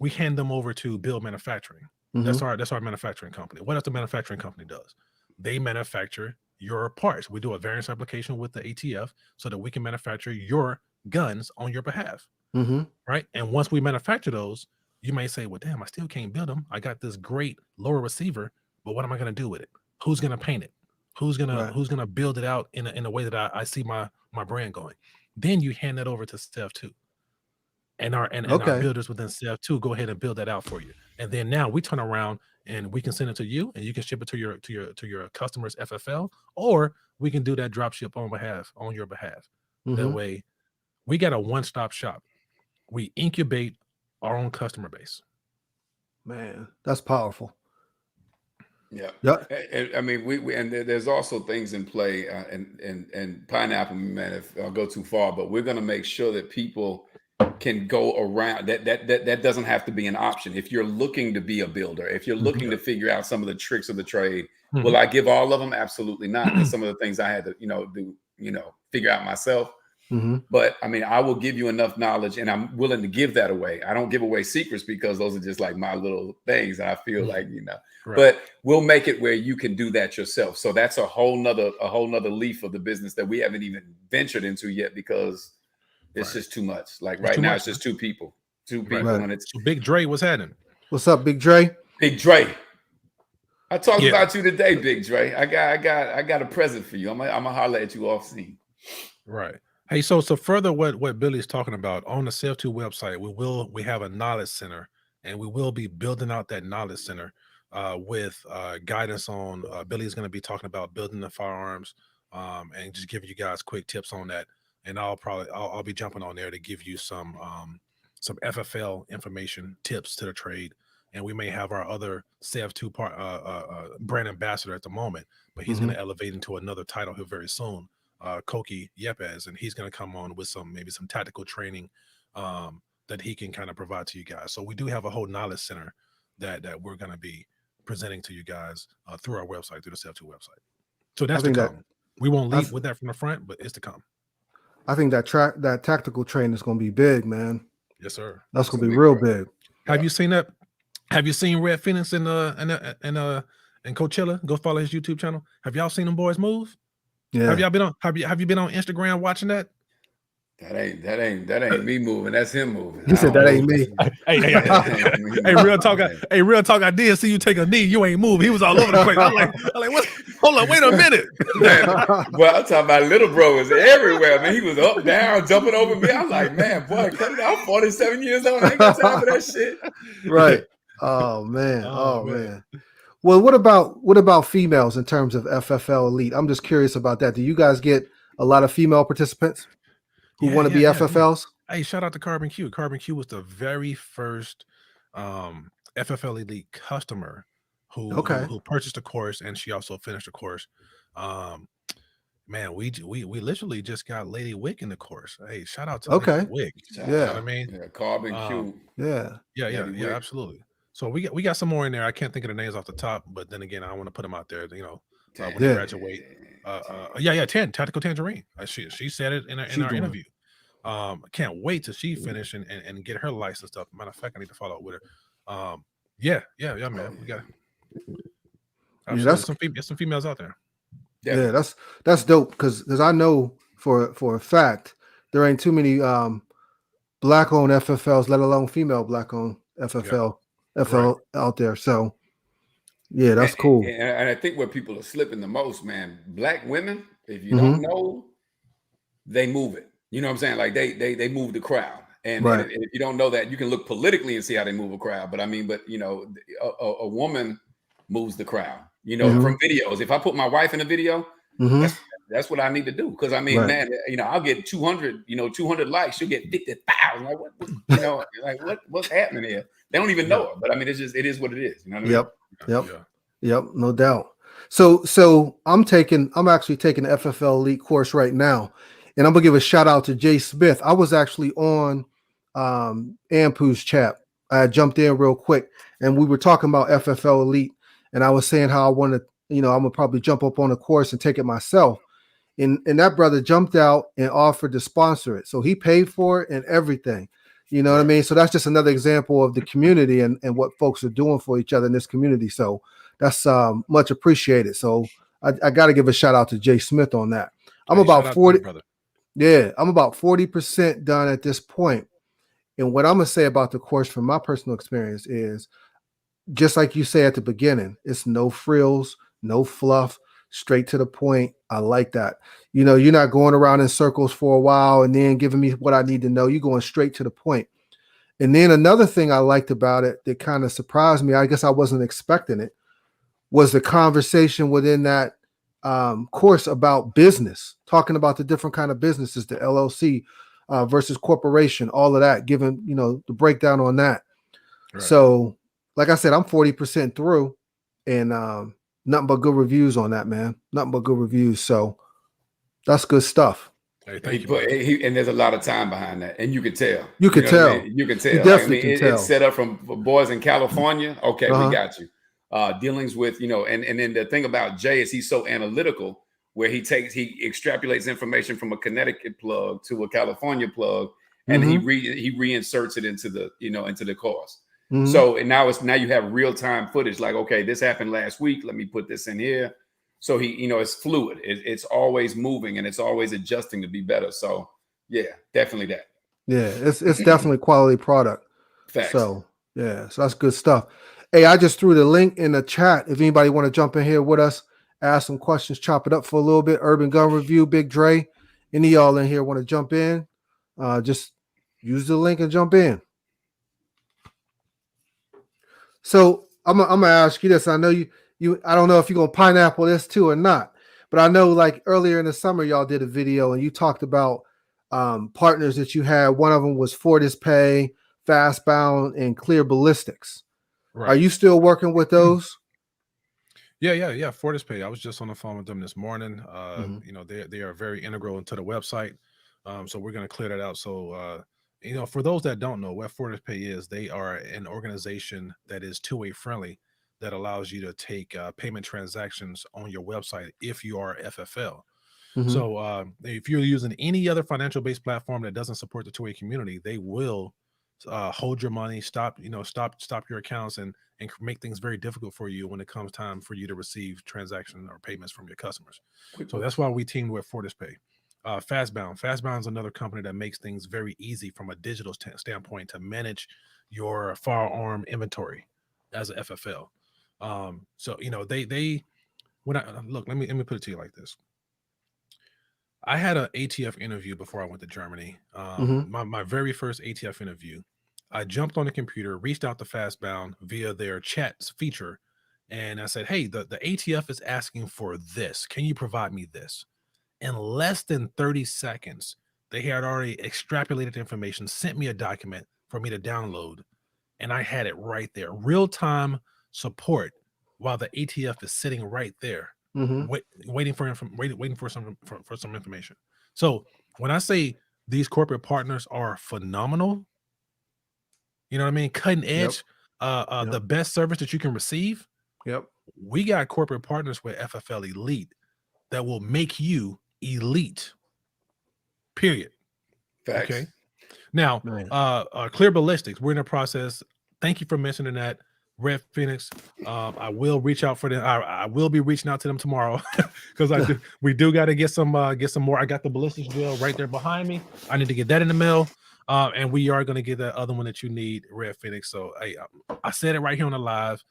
We hand them over to Build Manufacturing. That's our manufacturing company. What else the manufacturing company does? They manufacture your parts. We do a variance application with the ATF so that we can manufacture your guns on your behalf. Right. And once we manufacture those, you may say, well, damn, I still can't build them. I got this great lower receiver, but what am I going to do with it? Who's going to paint it? Who's gonna build it out in a way that I see my brand going? Then you hand that over to SEV2. And our builders within SEV2 go ahead and build that out for you. And then now we turn around and we can send it to you, and you can ship it to your customers FFL, or we can do that drop ship on your behalf. That way, we got a one-stop shop. We incubate our own customer base. Man, that's powerful. Yeah. I mean, we and there's also things in play, and Pineapple, man, if I'll go too far, but we're going to make sure that people can go around that doesn't have to be an option. If you're looking to be a builder, if you're looking to figure out some of the tricks of the trade, will I give all of them? Absolutely not. And some of the things I had to, do, figure out myself. But I mean, I will give you enough knowledge, and I'm willing to give that away. I don't give away secrets because those are just like my little things. I feel like, but we'll make it where you can do that yourself. So that's a whole nother leaf of the business that we haven't even ventured into yet because it's just too much. Like right now, it's just two people, and it's so Big Dre. What's happening? What's up, Big Dre? Big Dre. I talked about you today, Big Dre. I got a present for you. I'm gonna holler at you off scene. Right. Hey, so further what Billy's talking about on the SEVII website, we have a knowledge center, and we will be building out that knowledge center with guidance on. Billy's going to be talking about building the firearms, and just giving you guys quick tips on that. And I'll be jumping on there to give you some FFL information, tips to the trade. And we may have our other SEVII brand ambassador at the moment, but he's going to elevate into another title here very soon. Koki Yepes, and he's going to come on with maybe some tactical training that he can kind of provide to you guys. So we do have a whole knowledge center that we're going to be presenting to you guys through our website, through the SEVII website. So that's to come. We won't lead with that from the front, but it's to come. I think that tactical training is going to be big, man. Yes, sir. That's going to be real big. Have you seen that? Have you seen Red Phoenix and Coachella? Go follow his YouTube channel. Have y'all seen them boys move? Yeah. Have you been on Instagram watching that? That ain't me moving. That's him moving. He said that ain't me. Hey, real talk. Hey, real talk. I did see you take a knee. You ain't move. He was all over the place. I'm like, what? Hold on, wait a minute. Man, well, I'm talking about little bro was everywhere. Man, he was up, down, jumping over me. I'm like, man, boy, cut it out. 47 years old. I ain't got time for that shit. Right. Oh man. Oh man. Well, what about females in terms of FFL-Elite? I'm just curious about that. Do you guys get a lot of female participants who want to be FFLs? Hey, shout out to Carbon Q. Carbon Q was the very first FFL-Elite customer who purchased a course, and she also finished the course. Man, we literally just got Lady Wick in the course. Hey, shout out to Lady Wick. You know what I mean? Carbon Q. Yeah, absolutely. So we got some more in there. I can't think of the names off the top, but then again, I want to put them out there. When they graduate. Tactical Tangerine. She said it in our interview. I can't wait till she finish and get her license up. Matter of fact, I need to follow up with her. Man. We got there's some females out there. Yeah, that's dope because I know for a fact there ain't too many black-owned FFLs, let alone female black-owned FFL out there. So yeah, that's cool. And I think where people are slipping the most, man, black women, if you don't know, they move it. You know what I'm saying? Like they move the crowd. And if you don't know that, you can look politically and see how they move a crowd. But I mean, a woman moves the crowd, from videos. If I put my wife in a video, that's what I need to do. Because I mean, man, I'll get 200 likes. She'll get 50,000. Like what's happening here? They don't even know her. But I mean, it is what it is. You know what I mean? Yep, no doubt. So I'm actually taking the FFL-Elite course right now, and I'm gonna give a shout out to Jay Smith. I was actually on Ampu's chat. I jumped in real quick, and we were talking about FFL-Elite, and I was saying how I want to, I'm gonna probably jump up on a course and take it myself. And that brother jumped out and offered to sponsor it, so he paid for it and everything. You know what I mean? So that's just another example of the community and what folks are doing for each other in this community. So that's much appreciated. So I got to give a shout out to Jay Smith on that. I'm about 40. I'm about 40% done at this point. And what I'm going to say about the course from my personal experience is just like you say at the beginning, it's no frills, no fluff, straight to the point. I like that. You're not going around in circles for a while and then giving me what I need to know. You're going straight to the point. And then another thing I liked about it that kind of surprised me, I guess I wasn't expecting it, was the conversation within that course about business, talking about the different kind of businesses, the LLC versus corporation, all of that, giving, the breakdown on that. Right. So like I said, I'm 40% through and nothing but good reviews on that, man. Nothing but good reviews. So that's good stuff. Hey, thank you. And there's a lot of time behind that, and you can tell. You can tell. You can tell. You definitely can tell. It's set up for boys in California. Okay, we got you. Dealings with, and then the thing about Jay is he's so analytical. where he extrapolates information from a Connecticut plug to a California plug, and he reinserts it into the into the course. So and now you have real time footage. Like, okay, this happened last week. Let me put this in here. So it's fluid. It's always moving and it's always adjusting to be better. So yeah, definitely that. Yeah, it's definitely quality product. Facts. So yeah, so that's good stuff. Hey, I just threw the link in the chat. If anybody want to jump in here with us, ask some questions, chop it up for a little bit. Urban Gun Review, Big Dre, any of y'all in here want to jump in? Just use the link and jump in. So I'm gonna ask you this. I know you. I don't know if you're gonna pineapple this too or not, but I know like earlier in the summer y'all did a video and you talked about partners that you had. One of them was FortisPay, Fastbound, and Clear Ballistics. Right. Are you still working with those? Yeah. FortisPay. I was just on the phone with them this morning. They are very integral into the website. So we're going to clear that out. So, for those that don't know what FortisPay is, they are an organization that is two-way friendly that allows you to take payment transactions on your website if you are FFL. So if you're using any other financial-based platform that doesn't support the two-way community, they will hold your money, stop your accounts, and make things very difficult for you when it comes time for you to receive transaction or payments from your customers. So that's why we teamed with FortisPay. Fastbound is another company that makes things very easy from a digital standpoint to manage your firearm inventory as a FFL. Let me put it to you like this. I had an ATF interview before I went to Germany. My very first ATF interview, I jumped on the computer, reached out to Fastbound via their chat feature, and I said, hey, the ATF is asking for this. Can you provide me this? In less than 30 seconds, they had already extrapolated information, sent me a document for me to download, and I had it right there. Real-time support while the ATF is sitting right there. Waiting for some information. So when I say these corporate partners are phenomenal, you know what I mean? Cutting edge, the best service that you can receive. We got corporate partners with FFL-Elite that will make you elite. Period. Facts. Okay. Now, Clear Ballistics, we're in the process. Thank you for mentioning that. Red Phoenix, I will reach out for them. I will be reaching out to them tomorrow because we do got to get some more. I got the ballistics drill right there behind me. I need to get that in the mail, and we are going to get that other one that you need, Red Phoenix. So I said it right here on the live.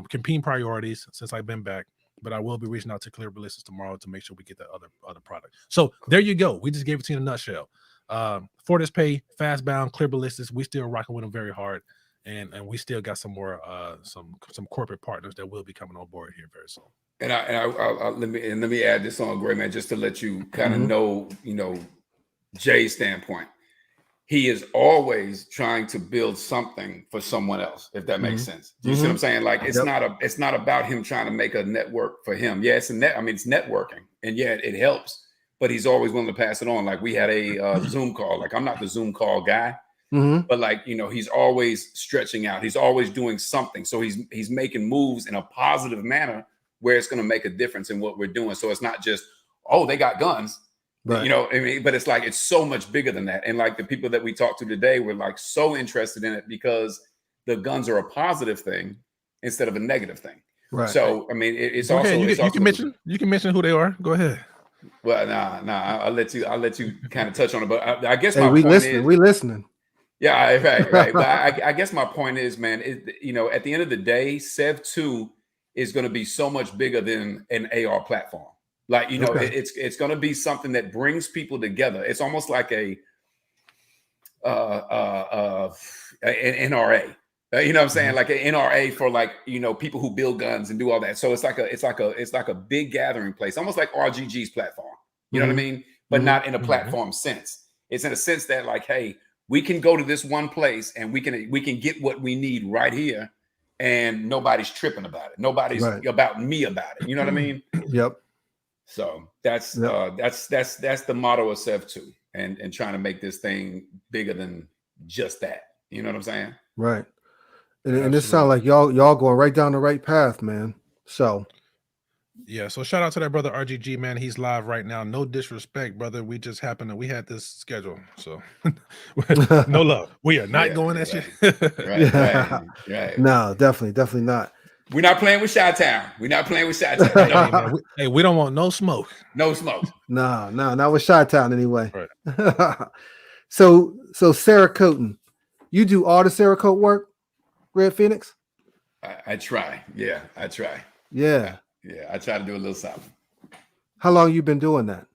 Competing priorities since I've been back, but I will be reaching out to Clear Ballistics tomorrow to make sure we get that other product. So there you go. We just gave it to you in a nutshell. FortisPay, Fastbound, Clear Ballistics. We still rocking with them very hard. And we still got some more some corporate partners that will be coming on board here very soon. And let me add this on, Greyman, just to let you kind of know, Jay's standpoint. He is always trying to build something for someone else, if that makes sense. Do you see what I'm saying? Like it's not about him trying to make a network for him. Yeah, it's networking, and yeah, it helps. But he's always willing to pass it on. Like we had a Zoom call. Like I'm not the Zoom call guy. But like, he's always stretching out. He's always doing something. So he's making moves in a positive manner where it's going to make a difference in what we're doing. So it's not just, oh, they got guns, right. But it's like, it's so much bigger than that. And like the people that we talked to today were like so interested in it because the guns are a positive thing instead of a negative thing. Right. So, it's also, you can mention who they are. Go ahead. Well, nah, I'll let you kind of touch on it. But I guess we listening. Yeah, right. But I guess my point is, man, at the end of the day, SEV2 is going to be so much bigger than an AR platform. Like, it's going to be something that brings people together. It's almost like an NRA. You know what I'm saying? Like an NRA for like, people who build guns and do all that. So it's like a big gathering place, almost like RGG's platform. You know what I mean? But not in a platform sense. It's in a sense that like, hey, we can go to this one place and we can get what we need right here, and nobody's tripping about it. Nobody's about me about it. You know what I mean? Yep. So that's the motto of SEV2, and trying to make this thing bigger than just that. You know what I'm saying? Right. And this sounds like y'all going right down the right path, man. So Yeah, so shout out to that brother RGG, man. He's live right now. No disrespect, brother. We just we had this schedule, so no love. We are not going that shit. Right. No, definitely not. We're not playing with Chi-Town. We're not playing with Chi-Town. We don't want no smoke. No smoke. No, not with Chi-Town anyway. Right. So Cerakoting, you do all the Cerakote work, Red Phoenix? I try. Yeah, I try. Yeah. Yeah, I try to do a little something. How long you been doing that?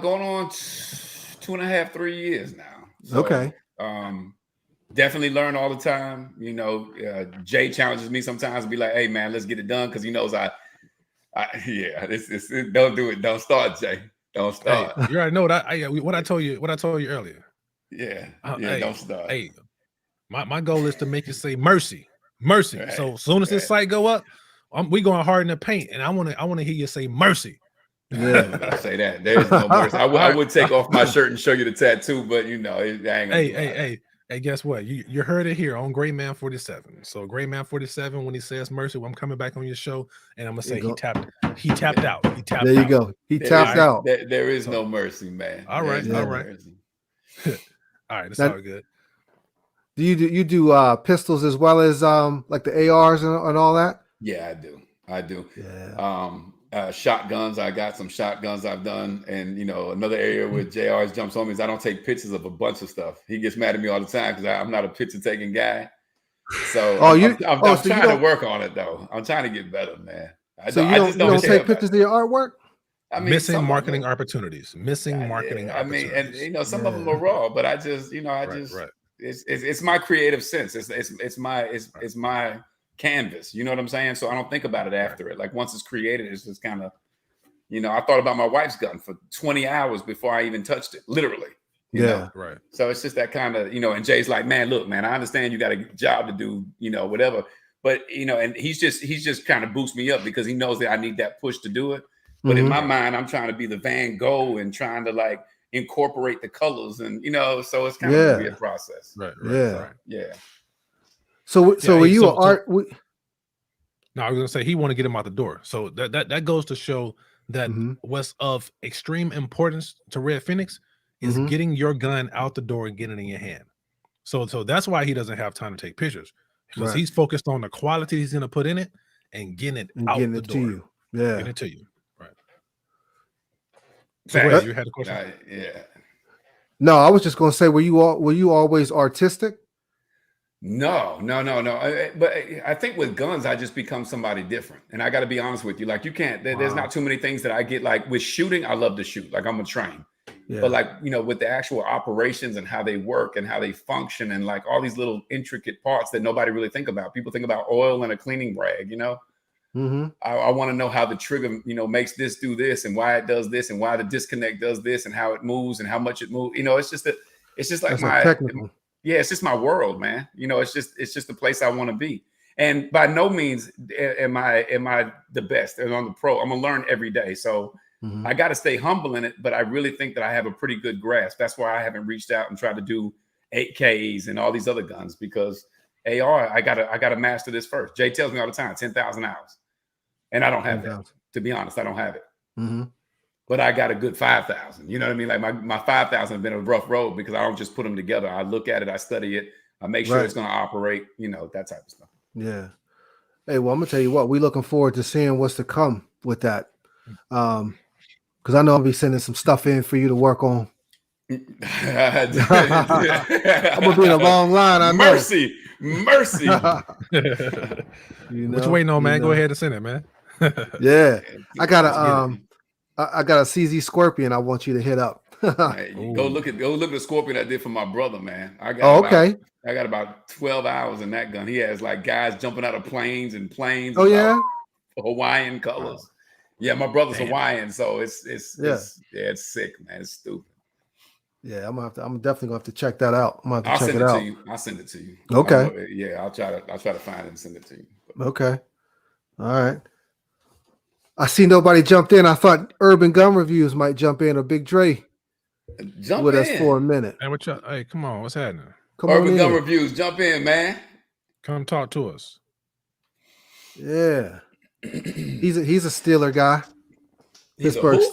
Going on 2.5, 3 years now. So, okay. Definitely learn all the time. You know, Jay challenges me sometimes to be like, "Hey, man, let's get it done," because he knows don't do it. Don't start, Jay. Don't start. Hey, you already know what I told you. What I told you earlier. Yeah. Hey, don't start. Hey, my goal is to make you say mercy. Right. So as soon as this site go up, we going hard in the paint, and I want to hear you say mercy. Yeah, say that. There's no mercy. I would take off my shirt and show you the tattoo, but you know, Hey, guess what? You heard it here on Greyman47. So Greyman47, when he says mercy, I'm coming back on your show, and I'm gonna say he tapped out. He tapped out. There you go. He tapped out. There is no mercy, man. All right. All right. That's all good. Do you do pistols as well as like the ARs and all that? Yeah, I do. Yeah. Shotguns. I got some shotguns I've done, and you know, another area where JR jumps on me is I don't take pictures of a bunch of stuff. He gets mad at me all the time because I'm not a picture taking guy. So I'm trying to work on it though. I'm trying to get better, man. You don't take pictures of your artwork? I mean, missing marketing opportunities. Missing marketing opportunities. I mean, and you know, some of them are raw, but I just, you know, it's my creative sense. It's my canvas. You know what I'm saying? So I don't think about it after it. Like once it's created, it's just kind of, you know, I thought about my wife's gun for 20 hours before I even touched it, literally. You know? Right. So it's just that kind of, you know, and Jay's like, man, look, man, I understand you got a job to do, you know, whatever. But, you know, and he's just kind of boosts me up because he knows that I need that push to do it. But in my mind, I'm trying to be the Van Gogh and trying to like incorporate the colors and, you know, so it's kind of a process. Right. Yeah. So are you an art? No, I was gonna say he want to get him out the door. So that goes to show that what's of extreme importance to Red Phoenix is getting your gun out the door and getting it in your hand. So that's why he doesn't have time to take pictures because he's focused on the quality he's gonna put in it and getting it out the door. To you. Yeah, getting it to you. Right. So you had a question? Yeah. No, I was just gonna say, were you always artistic? No. But I think with guns, I just become somebody different. And I got to be honest with you. Like you can't, there's not too many things that I get. Like with shooting, I love to shoot. Like I'm a train. Yeah. But like, you know, with the actual operations and how they work and how they function and like all these little intricate parts that nobody really think about. People think about oil and a cleaning rag, you know? I want to know how the trigger, you know, makes this do this and why it does this and why the disconnect does this and how it moves and how much it moves. You know, it's just like my technical. Yeah, it's just my world, man. You know, it's just the place I want to be. And by no means am I the best and on the pro. I'm gonna learn every day. So I got to stay humble in it, but I really think that I have a pretty good grasp. That's why I haven't reached out and tried to do 8Ks and all these other guns because AR, I gotta master this first. Jay tells me all the time, 10,000 hours. And I don't have that. To be honest, I don't have it. But I got a good 5,000. You know what I mean? Like my 5,000 have been a rough road because I don't just put them together. I look at it, I study it, I make sure it's going to operate, you know, that type of stuff. Yeah. Hey, well, I'm going to tell you what, we're looking forward to seeing what's to come with that. Because I know I'll be sending some stuff in for you to work on. I'm going to be in a long line. I know. Mercy. You know, what you waiting on, man? Go ahead and send it, man. Yeah. I got a CZ Scorpion I want you to hit up. Hey, go look at the Scorpion I did for my brother, man. I got about 12 hours in that gun. He has like guys jumping out of planes. Oh yeah, Hawaiian colors. Yeah, my brother's Hawaiian, so it's sick, man. It's stupid. Yeah, I'm definitely gonna have to check that out. I'm gonna have to check it out. I'll send it to you. Okay. I'll try to find it and send it to you. Okay. All right. I see nobody jumped in. I thought Urban Gun Reviews might jump in, or Big Dre with us for a minute. Hey, come on, what's happening? Urban Gun Reviews, jump in, man. Come talk to us. Yeah. He's a Steeler guy. He's a Pittsburgh who?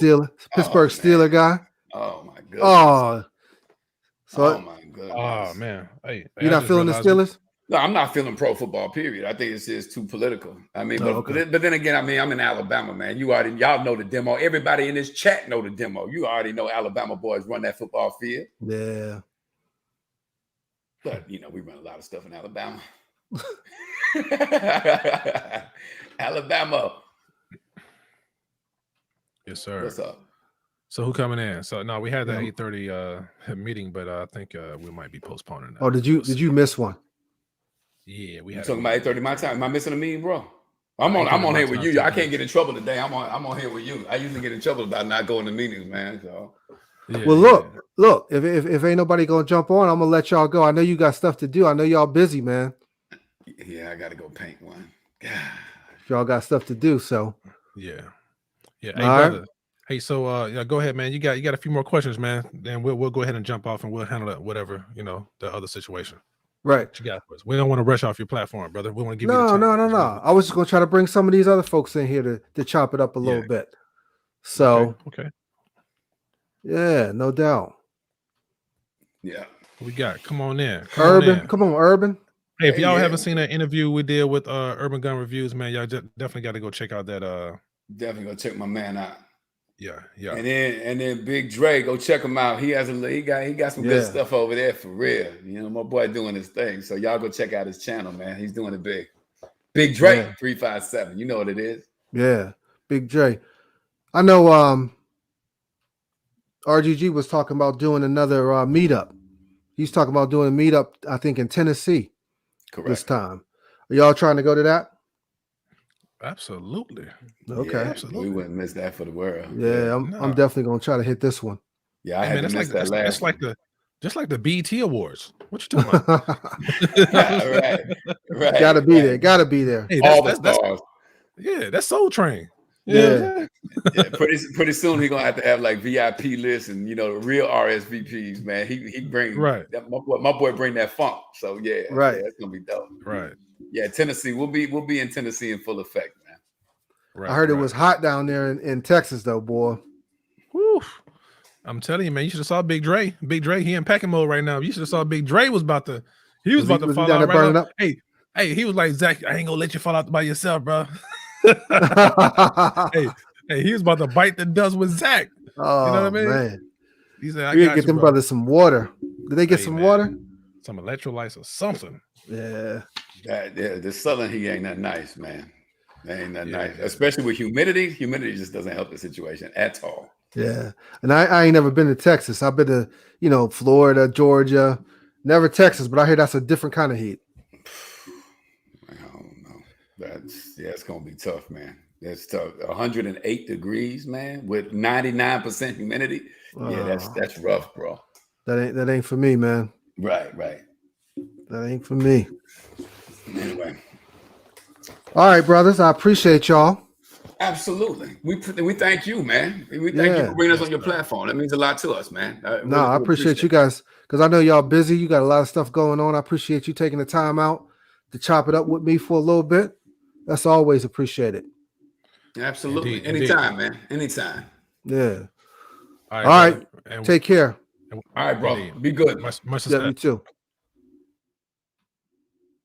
Steeler guy. Oh my goodness. Oh, Oh my goodness. Oh man. Hey, you're not feeling the Steelers? No, I'm not feeling pro football, period. I think it's just too political. I mean, but then again, I mean, I'm in Alabama, man. Y'all know the demo. Everybody in this chat know the demo. You already know Alabama boys run that football field. Yeah. But, we run a lot of stuff in Alabama. Alabama. Yes, sir. What's up? So who coming in? So no, we had that 8:30 meeting, but I think we might be postponing that. Oh, did you miss one? Yeah, we You had. talking about 8:30 my time? Am I missing a meeting, bro? I'm on here with you. I can't get in trouble today. I'm on here with you. I usually get in trouble about not going to meetings, man. So. Yeah, well, look. If ain't nobody gonna jump on, I'm gonna let y'all go. I know you got stuff to do. I know y'all busy, man. Yeah, I gotta go paint one. God. Y'all got stuff to do, so. Yeah. Hey, brother. Right. Hey, so go ahead, man. You got a few more questions, man. Then we'll go ahead and jump off and we'll handle that, whatever, the other situation. Right. What you got for us? We don't want to rush off your platform, brother. We want to give you no. I was just gonna try to bring some of these other folks in here to chop it up a little bit. So okay. Yeah, no doubt. Yeah. We got come on in. Come on, Urban. Hey, if y'all haven't seen that interview we did with Urban Gun Reviews, man, y'all definitely got to go check out that. Definitely go check my man out. Yeah. And then Big Dre, go check him out. He got some good stuff over there for real. My boy doing his thing. So y'all go check out his channel, man. He's doing it big. Big Dre 357. You know what it is. Yeah, Big Dre. I know. RGG was talking about doing another meetup. He's talking about doing a meetup, I think, in Tennessee. Correct. This time. Are y'all trying to go to that? Absolutely. Okay. Yeah, absolutely. We wouldn't miss that for the world. Yeah, I'm definitely gonna try to hit this one. Yeah, I had to miss that last. Just like the BET Awards. What you talking about? right. Gotta be there. Gotta be there. Hey, all the stars. That's Soul Train. Yeah. Pretty soon he's gonna have like VIP lists and real RSVPs, man. He bring my boy bring that funk. So that's gonna be dope. Right. Yeah, Tennessee. We'll be in Tennessee in full effect, man. Right. I heard it was hot down there in Texas though, boy. Woo. I'm telling you, man, you should have saw Big Dre. Big Dre, he in packing mode right now. You should have saw Big Dre was about to fall out right up. Hey, he was like, Zach, I ain't gonna let you fall out by yourself, bro. hey, he was about to bite the dust with Zach. Oh, you know what I mean? Man. He said, I got get them brothers some water. Did they get some water? Some electrolytes or something. Yeah. The Southern heat ain't that nice, man. That ain't that nice. Especially with humidity. Humidity just doesn't help the situation at all. Yeah. And I ain't never been to Texas. I've been to, Florida, Georgia, never Texas, but I hear that's a different kind of heat. I don't know. It's gonna be tough, man. That's tough. 108 degrees, man, with 99% humidity. Yeah, that's rough, bro. That ain't for me, man. Right. That ain't for me. Anyway. All right, brothers. I appreciate y'all. Absolutely. We thank you, man. We thank you for bringing us on your platform. That means a lot to us, man. I appreciate you guys because I know y'all busy. You got a lot of stuff going on. I appreciate you taking the time out to chop it up with me for a little bit. That's always appreciated. Absolutely. Anytime, man. Anytime. Yeah. All right. Take care. All right, bro. Be good. Much you too.